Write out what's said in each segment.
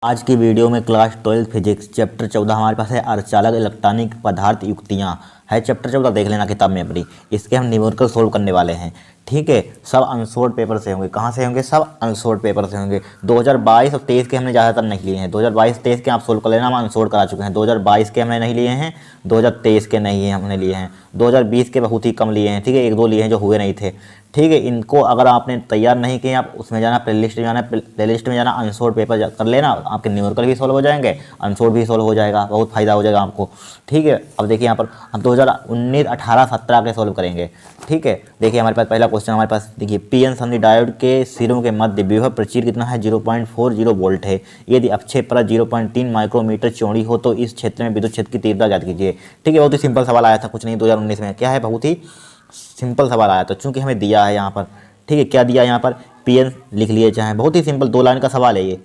आज की वीडियो में क्लास 12 फिजिक्स चैप्टर 14 हमारे पास है अर्धचालक इलेक्ट्रॉनिक पदार्थ युक्तियाँ है। चैप्टर 14 देख लेना किताब में अपनी। इसके हम न्यूमेरिकल सोल्व करने वाले हैं। ठीक है, सब अनसोर्ट पेपर से होंगे। कहाँ से होंगे? सब अनसोर्ट पेपर से होंगे। 2022 और 23 के हमने ज़्यादातर नहीं लिए हैं। 2022-23 के आप सोल्व कर लेना, हम अनसोर्ट करा चुके हैं। 2022 के हमने नहीं लिए हैं, 2023 के नहीं है हमने लिए हैं, 2020 के बहुत ही कम लिए हैं। ठीक है, एक दो लिए हैं जो हुए नहीं थे। ठीक है, इनको अगर आपने तैयार नहीं किए, आप उसमें जाना, प्लेलिस्ट में जाना, प्लेलिस्ट में जाना, अनसोर्ट पेपर कर लेना, आपके न्यूमेरिकल भी सॉल्व हो जाएंगे, अनसोर्ट भी सॉल्व हो जाएगा, बहुत फायदा हो जाएगा आपको। ठीक है, अब देखिए यहाँ पर हम 2019, 18, 17 के सॉल्व करेंगे। ठीक है, देखिए हमारे पास पहला क्वेश्चन हमारे पास देखिए, पीएन संधि डायोड के सिरों के मध्य विभव प्रचीर कितना है? 0.40 वोल्ट है। यदि अक्षय परत 0.3 माइक्रोमीटर चौड़ी हो तो इस क्षेत्र में विद्युत क्षेत्र की तीव्रता ज्ञात कीजिए। ठीक है, बहुत ही सिंपल सवाल आया था, कुछ नहीं, 2019 में। क्या है? बहुत ही सिंपल सवाल आया था, चूंकि हमें दिया है यहाँ पर। ठीक है, क्या दिया है यहाँ पर? पीएन लिख लिए चाहे, बहुत ही सिंपल 2 लाइन का सवाल है ये।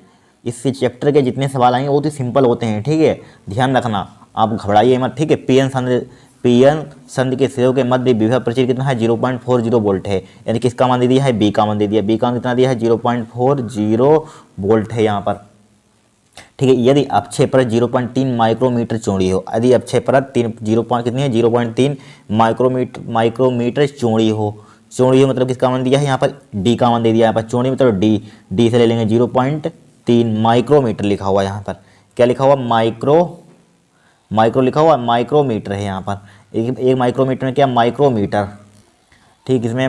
इस चैप्टर के जितने सवाल आएंगे बहुत ही सिंपल होते हैं। ठीक है, ध्यान रखना, आप घबराइए मत। ठीक है, पीएन संधि के सिरों के मध्य विभव प्रचीर कितना है? 0.40 वोल्ट है। यानी किसका मान दे दिया है? बी का मान दे दिया। बी का मान कितना दिया है? 0.40 वोल्ट है यहाँ पर। ठीक है, यदि अक्षय परत 0.3 माइक्रोमीटर चौड़ी हो, यदि अक्षय परत 0. कितनी है? 0.3 माइक्रोमीटर चौड़ी हो। चौड़ी हो मतलब किसका मान दिया है यहाँ पर? डी का मान दे दिया यहाँ पर। चौड़ी मतलब डी से ले लेंगे। 0.3 माइक्रोमीटर लिखा हुआ है यहाँ पर। क्या लिखा हुआ? माइक्रो लिखा हुआ, माइक्रोमीटर है यहाँ पर। एक माइक्रोमीटर में क्या? माइक्रोमीटर। ठीक, इसमें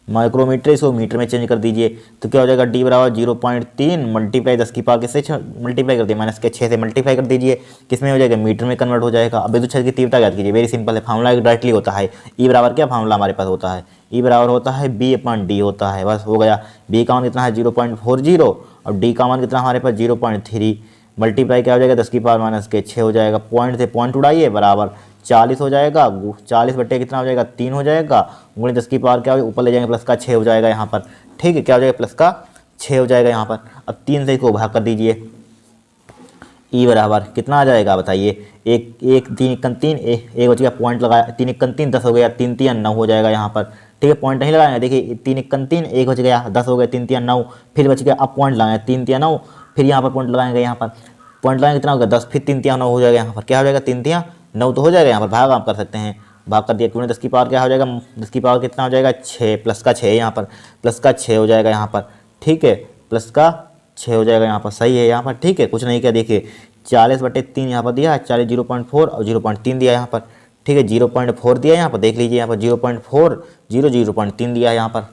माइक्रोमीटर इसको मीटर में चेंज कर दीजिए तो क्या हो जाएगा? डी बराबर 0.3 मल्टीप्लाई 10 की पावर किससे मल्टीप्लाई कर दिए? -6 से मल्टीप्लाई कर दीजिए। किसमें हो जाएगा? मीटर में कन्वर्ट हो जाएगा। अब विद्युत क्षेत्र की तीव्रता याद कीजिए, वेरी सिंपल है, फार्मूला डायरेक्टली होता है। ई बराबर क्या फार्मूला हमारे पास होता है? ई बराबर होता है B/D होता है, बस हो गया। बी का मान कितना है? 0.40 और डी का मान कितना हमारे पास? 0.3 मल्टीप्लाई क्या हो जाएगा? 10 की पावर -6 हो जाएगा। पॉइंट से पॉइंट उड़ाइए, बराबर 40 हो जाएगा। 40 बटे कितना हो जाएगा? 3 हो जाएगा। गुणे 10 की पावर क्या हो? ऊपर ले जाएंगे, प्लस का 6 हो जाएगा यहाँ पर। ठीक है, क्या हो जाएगा? प्लस का 6 हो जाएगा यहाँ पर। अब 3 से इसको भाग कर दीजिए। ई बराबर कितना आ जाएगा बताइए? 3 एक बच गया, पॉइंट लगाया, 3 1 3 10 हो गया, 3 3 9 हो जाएगा यहाँ पर। ठीक है, पॉइंट नहीं लगाएंगे, देखिए 3 1 3 एक बच गया, 10 हो गया, 3 3 9 फिर बच गया। अब पॉइंट लगाएंगे 3 3 9, फिर यहाँ पर पॉइंट लगाएंगे, यहाँ पर पॉइंट लगाएंगे कितना होगा? 10, फिर 3 3 9 हो जाएगा यहाँ पर। क्या हो जाएगा? 3 3 9 तो हो जाएगा यहाँ पर। भाग आप कर सकते हैं, भाग कर दिया। 10 की पावर क्या हो जाएगा? 10 की पावर कितना हो जाएगा? 6, प्लस का 6 यहाँ पर, प्लस का 6 हो जाएगा यहाँ पर। ठीक है, प्लस का 6 हो जाएगा यहाँ पर, सही है यहाँ पर। ठीक है, कुछ नहीं किया, देखिए 40 बटे 3 यहाँ पर दिया है, 40 0.4 और 0.3 दिया यहाँ पर। ठीक है, 0.4 दिया यहाँ पर, देख लीजिए यहाँ पर 0.4 0.3 दिया है यहाँ पर।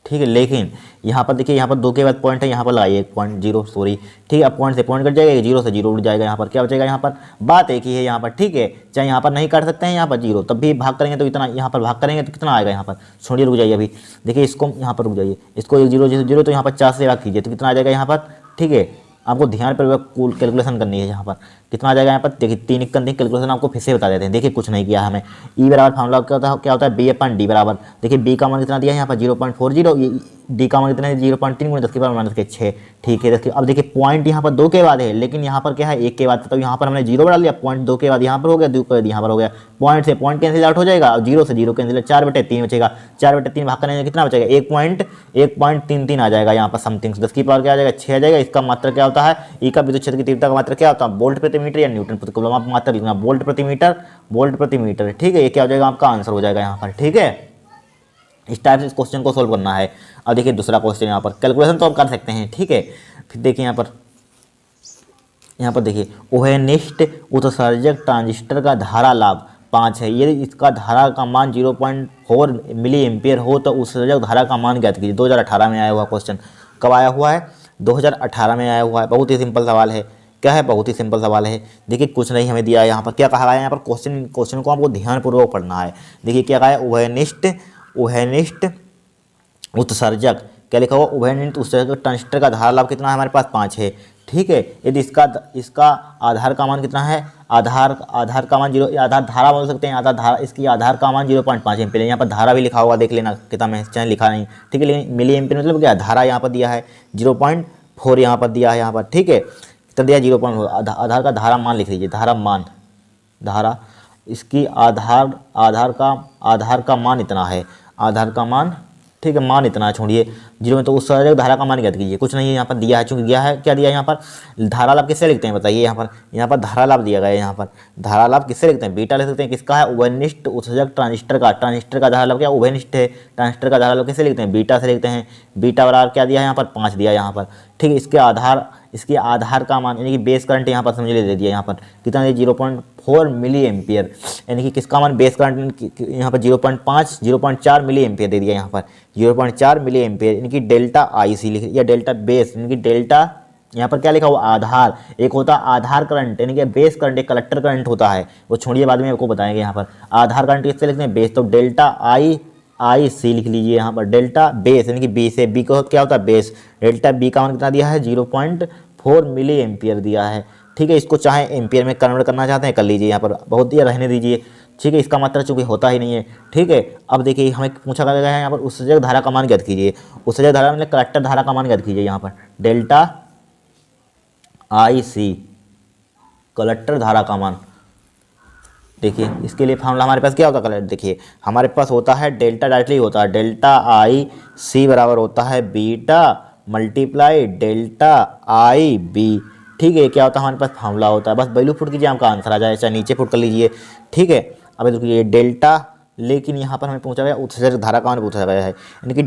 ठीक है, लेकिन यहाँ पर देखिए, यहाँ पर 2 के बाद पॉइंट है, यहाँ पर लगाइए 1.0, सॉरी। ठीक है, अब पॉइंट से पॉइंट कट जाएगा, 0 से 0 उठ जाएगा यहाँ पर। क्या बचेगा यहाँ पर? बात एक ही है यहाँ पर। ठीक है, चाहे यहाँ पर नहीं काट सकते हैं, यहाँ पर 0, तब भी भाग करेंगे तो इतना, यहाँ पर भाग करेंगे तो कितना आएगा यहाँ पर? छोड़िए, रुक जाइए अभी, देखिए इसको यहाँ पर रुक जाइए, इसको 1 0 0 तो यहाँ पर 4 से भाग कीजिए तो कितना आ जाएगा यहाँ पर? ठीक है, आपको ध्यान पर कैलकुलेशन करनी है यहाँ पर। कितना आ जाएगा यहाँ पर? देखिए 3 1 3 कैलकुलेशन आपको फिर से बता देते हैं। देखिए कुछ नहीं किया हमें। ई बराबर फार्मूला क्या होता है? B/D बराबर, देखिए बी का मान कितना दिया है यहाँ पर? 0.40, डी का मान कितना है? 0.3 गुणे 10 की पावर -6। ठीक है, अब देखिए पॉइंट यहाँ पर 2 के बाद है, लेकिन यहाँ पर क्या है? 1 के बाद। तो यहाँ पर हमने 0 बढ़ा लिया, पॉइंट 2 के बाद यहाँ पर हो गया, 2 के बाद यहाँ पर हो गया। पॉइंट से पॉइंट कैंसिल आउट हो जाएगा और 0 से 0 कैंसिल, 4 बटे 3 बचेगा। 4 बटे 3 भाग करने कितना बचेगा? 1.33 आ जाएगा यहाँ पर समथिंग। 10 की पावर क्या आ जाएगा? 6 आ जाएगा। इसका मात्रा क्या होता है? ई का विद्युत क्षेत्र की तीव्रता का मात्रा क्या होता है? वोल्ट प्रति मीटर या न्यूटन प्रति कूलम। आप मात्रा लिखना, वोल्ट प्रति मीटर। ठीक है, ये क्या हो जाएगा? आपका आंसर हो जाएगा यहाँ पर। ठीक है, इस टाइप से इस क्वेश्चन को सोल्व करना है। अब देखिए दूसरा क्वेश्चन, यहाँ पर कैलकुलेशन तो आप कर सकते हैं। ठीक है, फिर देखिए यहाँ पर देखिए, ओहेनिस्ट उत्सर्जक ट्रांजिस्टर का धारा लाभ 5 है। यदि इसका धारा का मान 0.4 मिली एम्पियर हो तो उत्सर्जक धारा का मान ज्ञात कीजिए। 2018 में आया हुआ क्वेश्चन। कब आया हुआ है? 2018 में आया हुआ है। बहुत ही सिंपल सवाल है। क्या है? बहुत ही सिंपल सवाल है। देखिए कुछ नहीं हमें दिया है यहाँ पर। क्या कहा है यहाँ पर? क्वेश्चन को आपको ध्यानपूर्वक पढ़ना है। देखिए क्या कहा है? ओहेनिस्ट उत्सर्जक, क्या लिखा हुआ? ओहेनिस्ट उत्सर्जक ट्रांजिस्टर का धारा लाभ कितना है? हमारे पास 5 है। ठीक है, यदि इसका आधार का मान कितना है? आधार का मान 0, आधार धारा बोल सकते हैं, आधार धारा, इसकी आधार का मान 0.5 एम्पीयर। यहाँ पर धारा भी लिखा हुआ, देख लेना किताब में, चाहे लिखा नहीं। ठीक है, लेकिन मिली एम्पीयर मतलब क्या? धारा यहाँ पर दिया है 0.4 यहाँ पर दिया है यहाँ पर। ठीक है, कितना दिया? 0.4। आधार का धारा मान लिख लीजिए, धारा इसकी आधार का मान इतना है, आधार का मान ठीक है, मान इतना है, छोड़िए जीरो में, तो उत्सर्जक धारा का मान ज्ञात कीजिए। कुछ नहीं है यहाँ पर दिया है, चूंकि दिया है, क्या दिया है यहाँ पर, धारा लाभ किससे लिखते हैं बताइए, यहाँ पर धारा लाभ दिया गया है। यहाँ पर धारा लाभ किससे लिखते हैं, बीटा लिख सकते हैं, किसका है, उभयनिष्ठ उत्सर्जक ट्रांजिस्टर का। ट्रांजिस्टर का धारा लाभ क्या उभयनिष्ठ है, ट्रांजिस्टर का धारा लाभ किससे लिखते हैं, बीटा से लिखते हैं। बीटा बराबर क्या दिया है यहाँ पर, 5 दिया है यहाँ पर। ठीक है, इसके आधार का मान यानी कि बेस करंट यहाँ पर समझ ले दे दिया यहाँ पर कितना है, 0.4 मिली एम्पियर, यानी कि किसका मान, बेस करंट यहाँ पर 0.4 मिली एम्पियर दे दिया यहाँ पर, 0.4 मिली एम्पियर, यानी कि डेल्टा आई सी लिख, या डेल्टा बेस, यानी कि डेल्टा यहाँ पर क्या लिखा हुआ, आधार। एक होता है आधार करंट यानी कि बेस करंट, एक कलेक्टर करंट होता है, वो छोड़िए बाद में आपको बताएंगे। यहाँ पर आधार करंट किससे लिखते हैं, बेस, तो डेल्टा आई सी लिख लीजिए यहाँ पर। डेल्टा बेस यानी कि बी से, बी को क्या होता है, बेस। डेल्टा बी का मान कितना दिया है, 0.4 मिली एम्पियर दिया है। ठीक है, इसको चाहे एम्पियर में कन्वर्ट करना चाहते हैं कर लीजिए, यहाँ पर बहुत दिया रहने दीजिए। ठीक है, इसका मात्रा चूंकि होता ही नहीं है। ठीक है, अब देखिए हमें पूछा गया है यहाँ पर उत्सर्जक धारा का मान ज्ञात कीजिए। उत्सर्जक धारा मतलब कलेक्टर धारा का मान ज्ञात कीजिए। यहाँ पर डेल्टा आई सी कलेक्टर धारा का मान, देखिए इसके लिए फॉर्मूला हमारे पास क्या होता है, देखिए हमारे पास होता है डेल्टा, डायरेक्टली होता है डेल्टा आई सी बराबर होता है beta multiply delta I B. ठीक है, क्या होता है हमारे पास फॉर्मूला होता है, बस वैल्यू पुट कीजिए, आपका आंसर आ जाए, चाहे नीचे पुट कर लीजिए। ठीक है, अब देखिए डेल्टा, लेकिन यहाँ पर हमें पूछा गया उत्सर्जक धारा का मान पूछा गया है, यानी कि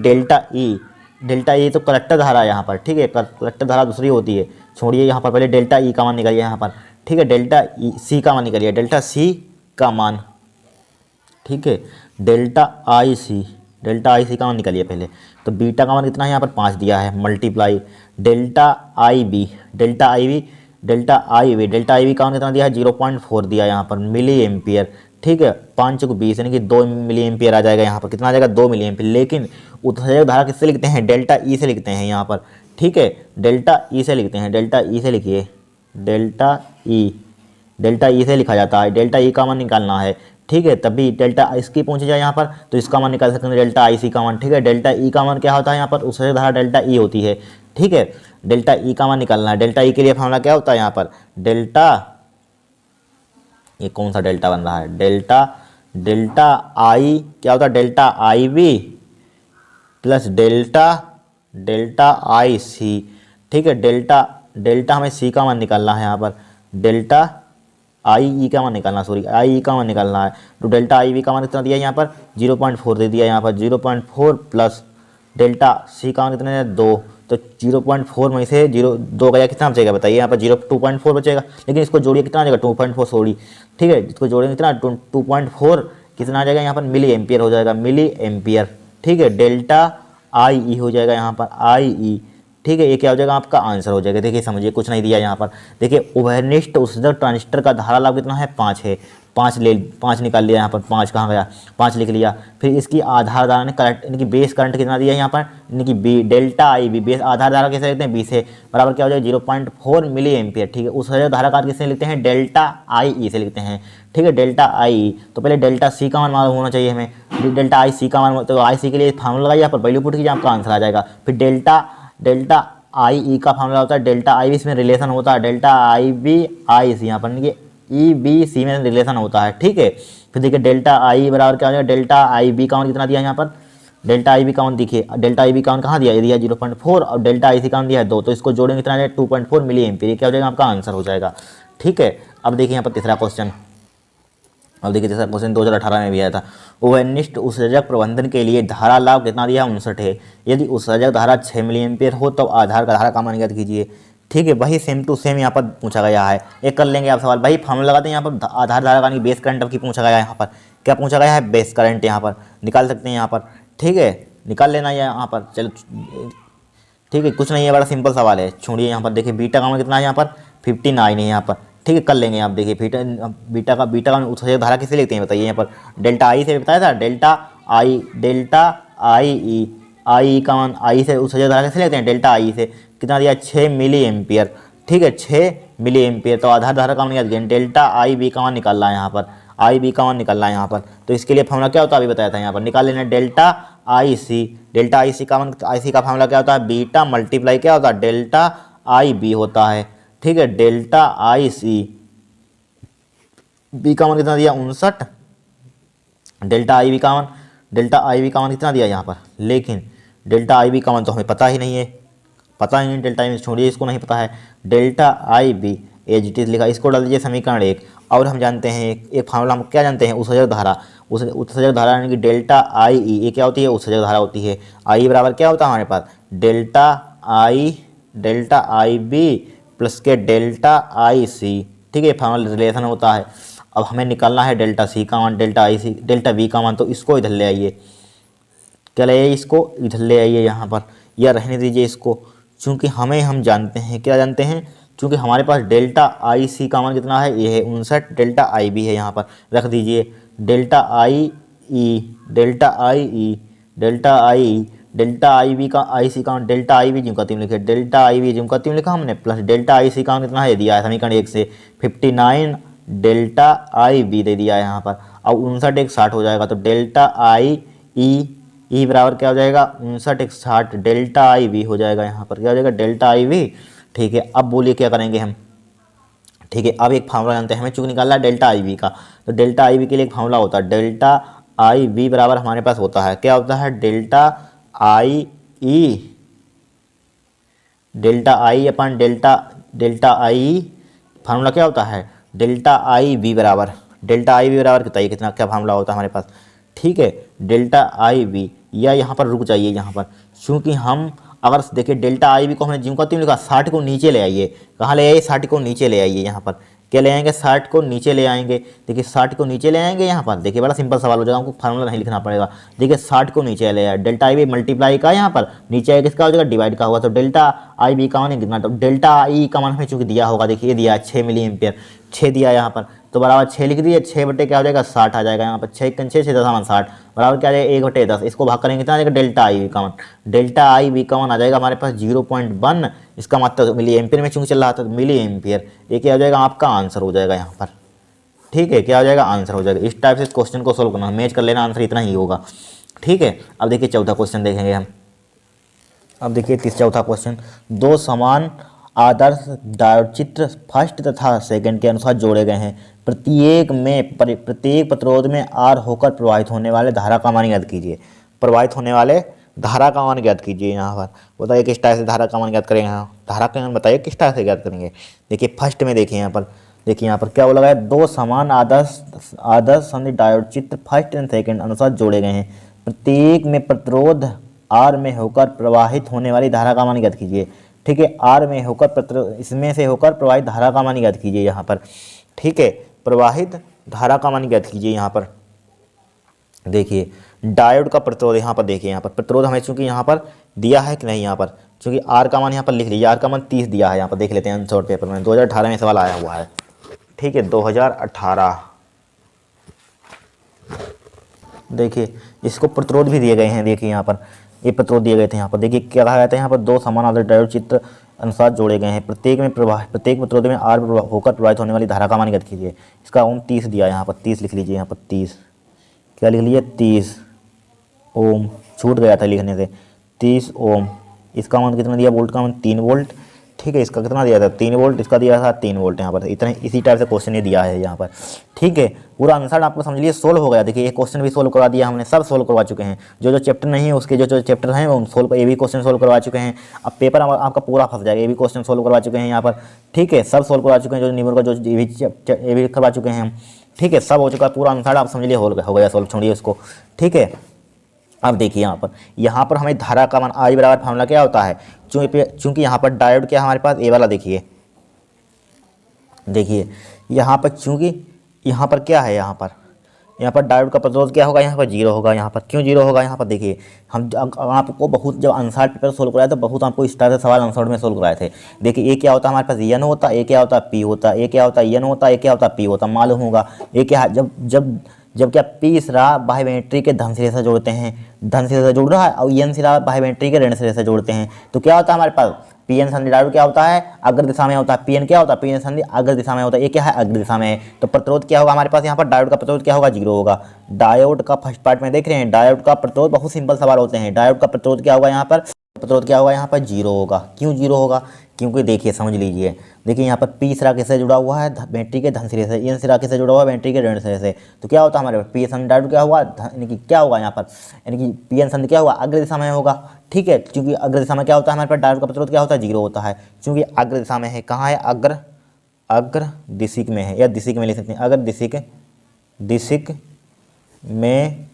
डेल्टा ई तो कलेक्टर धारा है यहाँ पर। ठीक है, कलेक्टर धारा दूसरी होती है, छोड़िए यहाँ पर पहले डेल्टा ई का मान निकालिए यहाँ पर। ठीक है, डेल्टा ई सी का मान निकालिए, डेल्टा सी का मान। ठीक है, डेल्टा आई सी का मान निकालिए पहले, तो बीटा का मान कितना है यहाँ पर 5 दिया है, मल्टीप्लाई डेल्टा आई बी का मान कितना दिया है, 0.4 दिया है यहाँ पर मिली एम्पियर। ठीक है, 5 को 20 यानी कि 2 मिली एम्पियर आ जाएगा यहाँ पर, कितना आ जाएगा, 2 मिली एम्पियर। लेकिन उत्सर्जक धारा किससे लिखते हैं, डेल्टा ई से लिखते हैं यहाँ पर। ठीक है, डेल्टा ई से लिखते हैं, डेल्टा ई से लिखिए, डेल्टा ई से लिखा जाता है, डेल्टा ई का मान निकालना है। ठीक है, तभी डेल्टा इसकी पहुंचे जाए यहाँ पर, तो इसका मान निकाल सकते हैं, डेल्टा आई सी का मान। ठीक है, डेल्टा ई का मान क्या होता है यहाँ पर, उत्सर्जक धारा डेल्टा ई होती है। ठीक है, डेल्टा ई का मान निकालना है। डेल्टा ई के लिए फॉर्मूला क्या होता है यहाँ पर, डेल्टा, ये कौन सा डेल्टा बन रहा है, डेल्टा आई क्या होता है, delta I B plus delta I C. ठीक है, डेल्टा हमें सी का मान निकालना है यहाँ पर, डेल्टा आई ई का मान निकालना, आई ई का मान निकालना है। तो डेल्टा आई बी का मान कितना दिया है यहाँ पर, 0.4 दे दिया यहाँ पर, 0.4 प्लस डेल्टा सी का मान कितना है, 2। तो 0.4 में से 2 गया, कितना बचेगा बताइए, यहाँ पर 2.4 बचेगा। लेकिन इसको जोड़िए, कितना आ जाएगा, 2.4 सॉरी। ठीक है, इसको जोड़ेंगे कितना, 2.4 कितना आ जाएगा यहाँ पर, मिली एम्पियर हो जाएगा, मिली एम्पियर। ठीक है, डेल्टा आई ई हो जाएगा यहाँ पर, आई ई। ठीक है, ये क्या हो जाएगा, आपका आंसर हो जाएगा। देखिए समझिए, कुछ नहीं दिया यहाँ पर, देखिए उभयनिष्ठ उत्सर्जक ट्रांजिस्टर का धारा लाभ कितना है, 5 है। 5 निकाल लिया यहाँ पर, 5 कहाँ गया, 5 लिख लिया। फिर इसकी आधार धारा ने करंट यानी कि बेस करंट कितना दिया यहाँ पर, यानी कि B delta I B, base आधार धारा कैसे लिखते हैं, बी से, बराबर क्या हो जाएगा, 0.4 मिली एम्पियर। ठीक है, उत्सर्जक धारा का किससे लिखते हैं, डेल्टा आई ई से लिखते हैं। ठीक है, डेल्टा आई, तो पहले डेल्टा सी का मान मालूम होना चाहिए हमें, डेल्टा आई सी का मान, तो आई सी के लिए फार्मूला लगाइए, यहाँ पर वैल्यू पुट कीजिए, आपका आंसर आ जाएगा। फिर डेल्टा आई ई का फार्मूला होता है, डेल्टा आई बी इसमें रिलेशन होता है, डेल्टा आई बी आई सी यहाँ पर ई बी सी में रिलेशन होता है। ठीक है, फिर देखिए डेल्टा आई बराबर क्या हो जाएगा, डेल्टा आई बी का मान कितना दिया यहाँ पर, डेल्टा आई बी का मान देखिए, डेल्टा आई बी का मान कहाँ दिया, दिया 0.4 और डेल्टा आई सी का मान दिया है 2, तो इसको जोड़ेंगे कितना जाएगा, 2.4 मिली एम्पियर, क्या हो जाएगा, आपका आंसर हो जाएगा। ठीक है, अब देखिए यहाँ पर तीसरा क्वेश्चन, अब देखिए तीसरा क्वेश्चन 2018 में भी आया था। उभयनिष्ठ उत्सर्जक प्रबंधन के लिए धारा लाभ कितना दिया, 59 है। यदि उत्सर्जक धारा 6 मिली एम्पियर हो तो आधार का धारा का मान ज्ञात कीजिए। ठीक है, वही सेम टू सेम यहाँ पर पूछा गया है, एक कर लेंगे आप सवाल, वही फॉर्मूला लगाते हैं यहाँ पर, आधार धारा का बेस करंट की पूछा गया है। यहाँ पर क्या पूछा गया है, बेस करंट, यहाँ पर निकाल सकते हैं यहाँ पर। ठीक है, निकाल लेना है यहाँ पर, चलो ठीक है, कुछ नहीं है, बड़ा सिंपल सवाल है, छोड़िए। यहाँ पर देखिए बीटा का मान कितना है यहाँ पर, 59 है यहाँ पर। ठीक है, कर लेंगे आप, देखिए बीटा का उत्सर्जक धारा किसे लिखते हैं बताइए, यहाँ पर डेल्टा आई से बताया था, डेल्टा आई का मान, आई से उत्सर्जक धारा कैसे लेते हैं, डेल्टा आई से, कितना दिया, 6 मिली एम्पियर। ठीक है, 6 मिली एम्पियर, तो आधार धारा का मान याद करें, डेल्टा आई बी का मान निकालना है यहाँ पर, आई बी का मान निकालना है यहाँ पर। तो इसके लिए फॉर्मूला क्या होता है, अभी बताया था, यहाँ पर निकाल लेना डेल्टा आई सी का मान, आई सी का फॉर्मूला क्या होता है, बीटा मल्टीप्लाई क्या होता है, डेल्टा आई बी होता है। ठीक है, डेल्टा आई सी, बी का मान कितना दिया, 59, डेल्टा आई बी का मान, डेल्टा आई वी का मान कितना दिया यहाँ पर, लेकिन डेल्टा आई वी का मान तो हमें पता ही नहीं है, पता ही नहीं डेल्टा आई वी, छोड़िए इसको नहीं पता है। Delta I V as it is लिखा, इसको डाल दीजिए समीकरण 1। और हम जानते हैं एक फार्मूला हम क्या जानते हैं, उत्सर्जक धारा, उत्सर्जक धारा यानी कि डेल्टा आई ई, ये क्या होती है, उत्सर्जक धारा होती है। आई बराबर क्या होता है हमारे पास, डेल्टा आई बी प्लस के डेल्टा आई सी, ठीक है, फार्मूला रिलेशन होता है। अब हमें निकालना है डेल्टा सी का मान, डेल्टा वी का मान, तो इसको इधर ले आइए, क्या ले आइए, इसको इधर ले आइए यहाँ पर, या रहने दीजिए इसको, चूँकि हम जानते हैं, क्या जानते हैं, चूँकि हमारे पास डेल्टा आई सी का मान कितना है, ये है 59, डेल्टा आई बी है यहाँ पर, रख दीजिए डेल्टा आई बी का आई सी का डेल्टा आई बी जिनका तीन लिखे, डेल्टा आई बी जिनका तीन लिखा हमने, प्लस डेल्टा आई सी का कितना है दिया है समीकरण 1 से 59 डेल्टा आई बी दे दिया है यहाँ पर। अब 59 एक 60 हो जाएगा, तो डेल्टा आई ई बराबर क्या हो जाएगा, 59 एक 60 डेल्टा आई बी हो जाएगा यहाँ पर, क्या हो जाएगा, डेल्टा आई बी। ठीक है, अब बोलिए क्या करेंगे हम, ठीक है, अब एक फार्मूला जानते हैं हमें, चूँकि निकालना है डेल्टा आई बी का, तो डेल्टा आई बी के लिए एक फार्मूला होता है, डेल्टा आई बी बराबर हमारे पास होता है, क्या होता है, डेल्टा आई अपन डेल्टा आई, फार्मूला क्या होता है, डेल्टा आई बी बराबर बताइए कितना, क्या फार्मूला होता है हमारे पास, ठीक है, डेल्टा आई बी, या यहाँ पर रुक जाइए, यहाँ पर चूँकि हम अगर देखिए डेल्टा आई बी को हमने जिम का तीन लिखा, 60 को नीचे ले आइए, कहाँ ले आइए, 60 को नीचे ले आइए, यहाँ पर क्या ले आएंगे, 60 को नीचे ले आएंगे, देखिए 60 को नीचे ले आएंगे यहाँ पर, देखिए बड़ा सिंपल सवाल हो जाएगा, हमको फार्मूला नहीं लिखना पड़ेगा, देखिए 60 को नीचे ले आए, डेल्टा आई बी मल्टीप्लाई का यहाँ पर नीचे आएगा किसका हो जाएगा, डिवाइड का होगा, तो डेल्टा आई बी का मान कितना, तो डेल्टा आई का मान हमें चूँकि दिया होगा, देखिए दिया 6 मिली एम्पियर, 6 दिया यहाँ पर, तो बराबर 6 लिख दीजिए, 6 बटे क्या हो जाएगा 60 आ जाएगा यहाँ पर, 6 6 6 10 60 बराबर क्या आ जाएगा 1/10, इसको भाग करेंगे कितना आ जाएगा, डेल्टा आई बी का मान, डेल्टा आई बी का मान आ जाएगा हमारे पास 0.1, इसका मतलब मिली एम्पियर में चूँकि चल रहा था, तो मिली एम्पियर, ये क्या हो जाएगा आपका आंसर हो जाएगा यहाँ पर, ठीक है, क्या हो जाएगा, आंसर हो जाएगा। इस टाइप से इस क्वेश्चन को सोल्व करना, मैच कर लेना, आंसर इतना ही होगा, ठीक है। अब देखिए चौथा क्वेश्चन देखेंगे हम, अब देखिए चौथा क्वेश्चन, दो समान आदर्श डायोड चित्र फर्स्ट तथा सेकंड के अनुसार जोड़े गए हैं, प्रत्येक प्रतिरोध में आर होकर प्रवाहित होने वाले धारा का मान ज्ञात कीजिए, प्रवाहित होने वाले धारा का मान ज्ञात कीजिए। यहाँ पर बताइए किस टाइप से धारा का मान ज्ञात करेंगे, धारा का मान बताइए किस टाइप से ज्ञात करेंगे। देखिए फर्स्ट में देखिए यहाँ पर, देखिए यहाँ पर क्या बोला गया, दो समान आदर्श संधि डायोड चित्र फर्स्ट एंड सेकंड अनुसार जोड़े गए हैं, प्रत्येक में प्रतिरोध आर में होकर प्रवाहित होने वाली धारा का मान ज्ञात कीजिए, ठीक है, आर में होकर इसमें से होकर प्रवाहित धारा का मान ज्ञात कीजिए यहाँ पर, ठीक है, प्रवाहित धारा का मान ज्ञात कीजिए। यहाँ पर देखिए डायोड का प्रतिरोध, यहाँ पर देखिए, यहाँ पर प्रतिरोध हमें चूंकि यहाँ पर दिया है कि नहीं, यहाँ पर चूंकि आर का मान यहाँ पर लिख लीजिए, आर का मान 30 दिया है, यहाँ पर देख लेते हैं आंसर पेपर में, 2018 में सवाल आया हुआ है, ठीक है, 2018। देखिए इसको प्रतिरोध भी दिए गए हैं, देखिए यहाँ पर ये प्रतिरोध दिए गए थे, यहाँ पर देखिए क्या कहा गया था, यहाँ पर दो समान आदर्श डायोड चित्र अनुसार जोड़े गए हैं, प्रत्येक प्रतिरोध में आर होकर प्रवाहित होने वाली धारा का मान ज्ञात कीजिए। इसका ओम 30 दिया है, यहाँ पर 30 लिख लीजिए, यहाँ पर 30 क्या लिख लीजिए, 30 ओम, छूट गया था लिखने से, 30 ओम। इसका मान कितना दिया, वोल्ट का मान 3 वोल्ट, ठीक है, इसका कितना दिया था 3 वोल्ट, इसका दिया था 3 वोल्ट। यहाँ पर इतना इसी टाइप से क्वेश्चन ये दिया है यहाँ पर, ठीक है, पूरा आंसर आपको समझ लीजिए सोल्व हो गया। देखिए ये क्वेश्चन भी सोल्व करवा दिया हमने, सब सोल्व करवा चुके हैं, जो चैप्टर नहीं है उसके जो चैप्टर हैं वो सोल्व, ये भी क्वेश्चन सोल्व करवा चुके हैं। अब पेपर आपका पूरा फंस जाएगा, ये भी क्वेश्चन सोल्व करवा चुके हैं यहाँ पर, ठीक है, सब सोल्व करवा चुके हैं, जो न्यूमेरिकल का जो ये भी करवा चुके हैं हम, ठीक है, सब हो चुका है, पूरा आंसर आप समझ लिए हो गया सोल्व, छोड़िए उसको, ठीक है। अब देखिए यहाँ पर हमें धारा का मान आई बराबर फार्मूला क्या होता है, चूंकि यहाँ पर डायोड क्या हमारे पास ए वाला, देखिए यहाँ पर चूंकि यहाँ पर क्या है, यहाँ पर डायोड का प्रतिरोध क्या होगा, यहाँ पर 0 होगा। यहाँ पर क्यों 0 होगा, यहाँ पर देखिए हम आपको बहुत जब आंसर पेपर सोल्व कराए तो बहुत आपको इस तरह से सवाल आंसर में सोल्व कराए थे। देखिए ए क्या होता है हमारे पास, एन होता, ए क्या होता, पी होता, ए क्या होता, एन होता, ए क्या होता, पी होता, मालूम होगा। ए क्या जब क्या पी सिरा बाह्य बैटरी के धन सिरे से जोड़ते हैं, धन सिरे से जुड़ रहा है, और एन सिरा बाह्य बैटरी के ऋण सिरे से जोड़ते हैं, तो क्या होता है हमारे पास, पी एन संधि डायोड क्या होता है, अग्र दिशा में होता है। पी एन क्या होता है, पी एन संधि अग्र दिशा में होता है, ये क्या है, अग्र दिशा में है। तो प्रतिरोध क्या होगा हमारे पास, यहाँ पर डायोड का प्रतिरोध क्या होगा, 0 होगा। डायोड का फर्स्ट पार्ट में देख रहे हैं, डायोड का प्रतिरोध बहुत सिंपल सवाल होते हैं, डायोड का प्रतिरोध क्या होगा यहाँ पर, प्रतिरोध क्या होगा यहाँ पर 0 होगा। क्यों 0 होगा, क्योंकि देखिए समझ लीजिए, देखिए यहाँ पर पी सिरा किससे जुड़ा हुआ है, बैटरी के धन सिरे से, एन सिरा किससे जुड़ा हुआ है, बैटरी के ऋण सिरे से। तो क्या होता है हमारे पास पी एन सन डायोड क्या हुआ, यानी कि क्या होगा यहाँ पर, यानी कि पी एन सन क्या हुआ, अग्र दिशा में होगा। ठीक है, क्योंकि अग्र दिशा में क्या होता है हमारे पास, डायोड का प्रतिरोध क्या होता है, जीरो होता है, क्योंकि अग्र दिशा में है। कहाँ है, अग्र दिशिक में है, या दिशिक में ले सकते हैं, अग्र दिशिक में,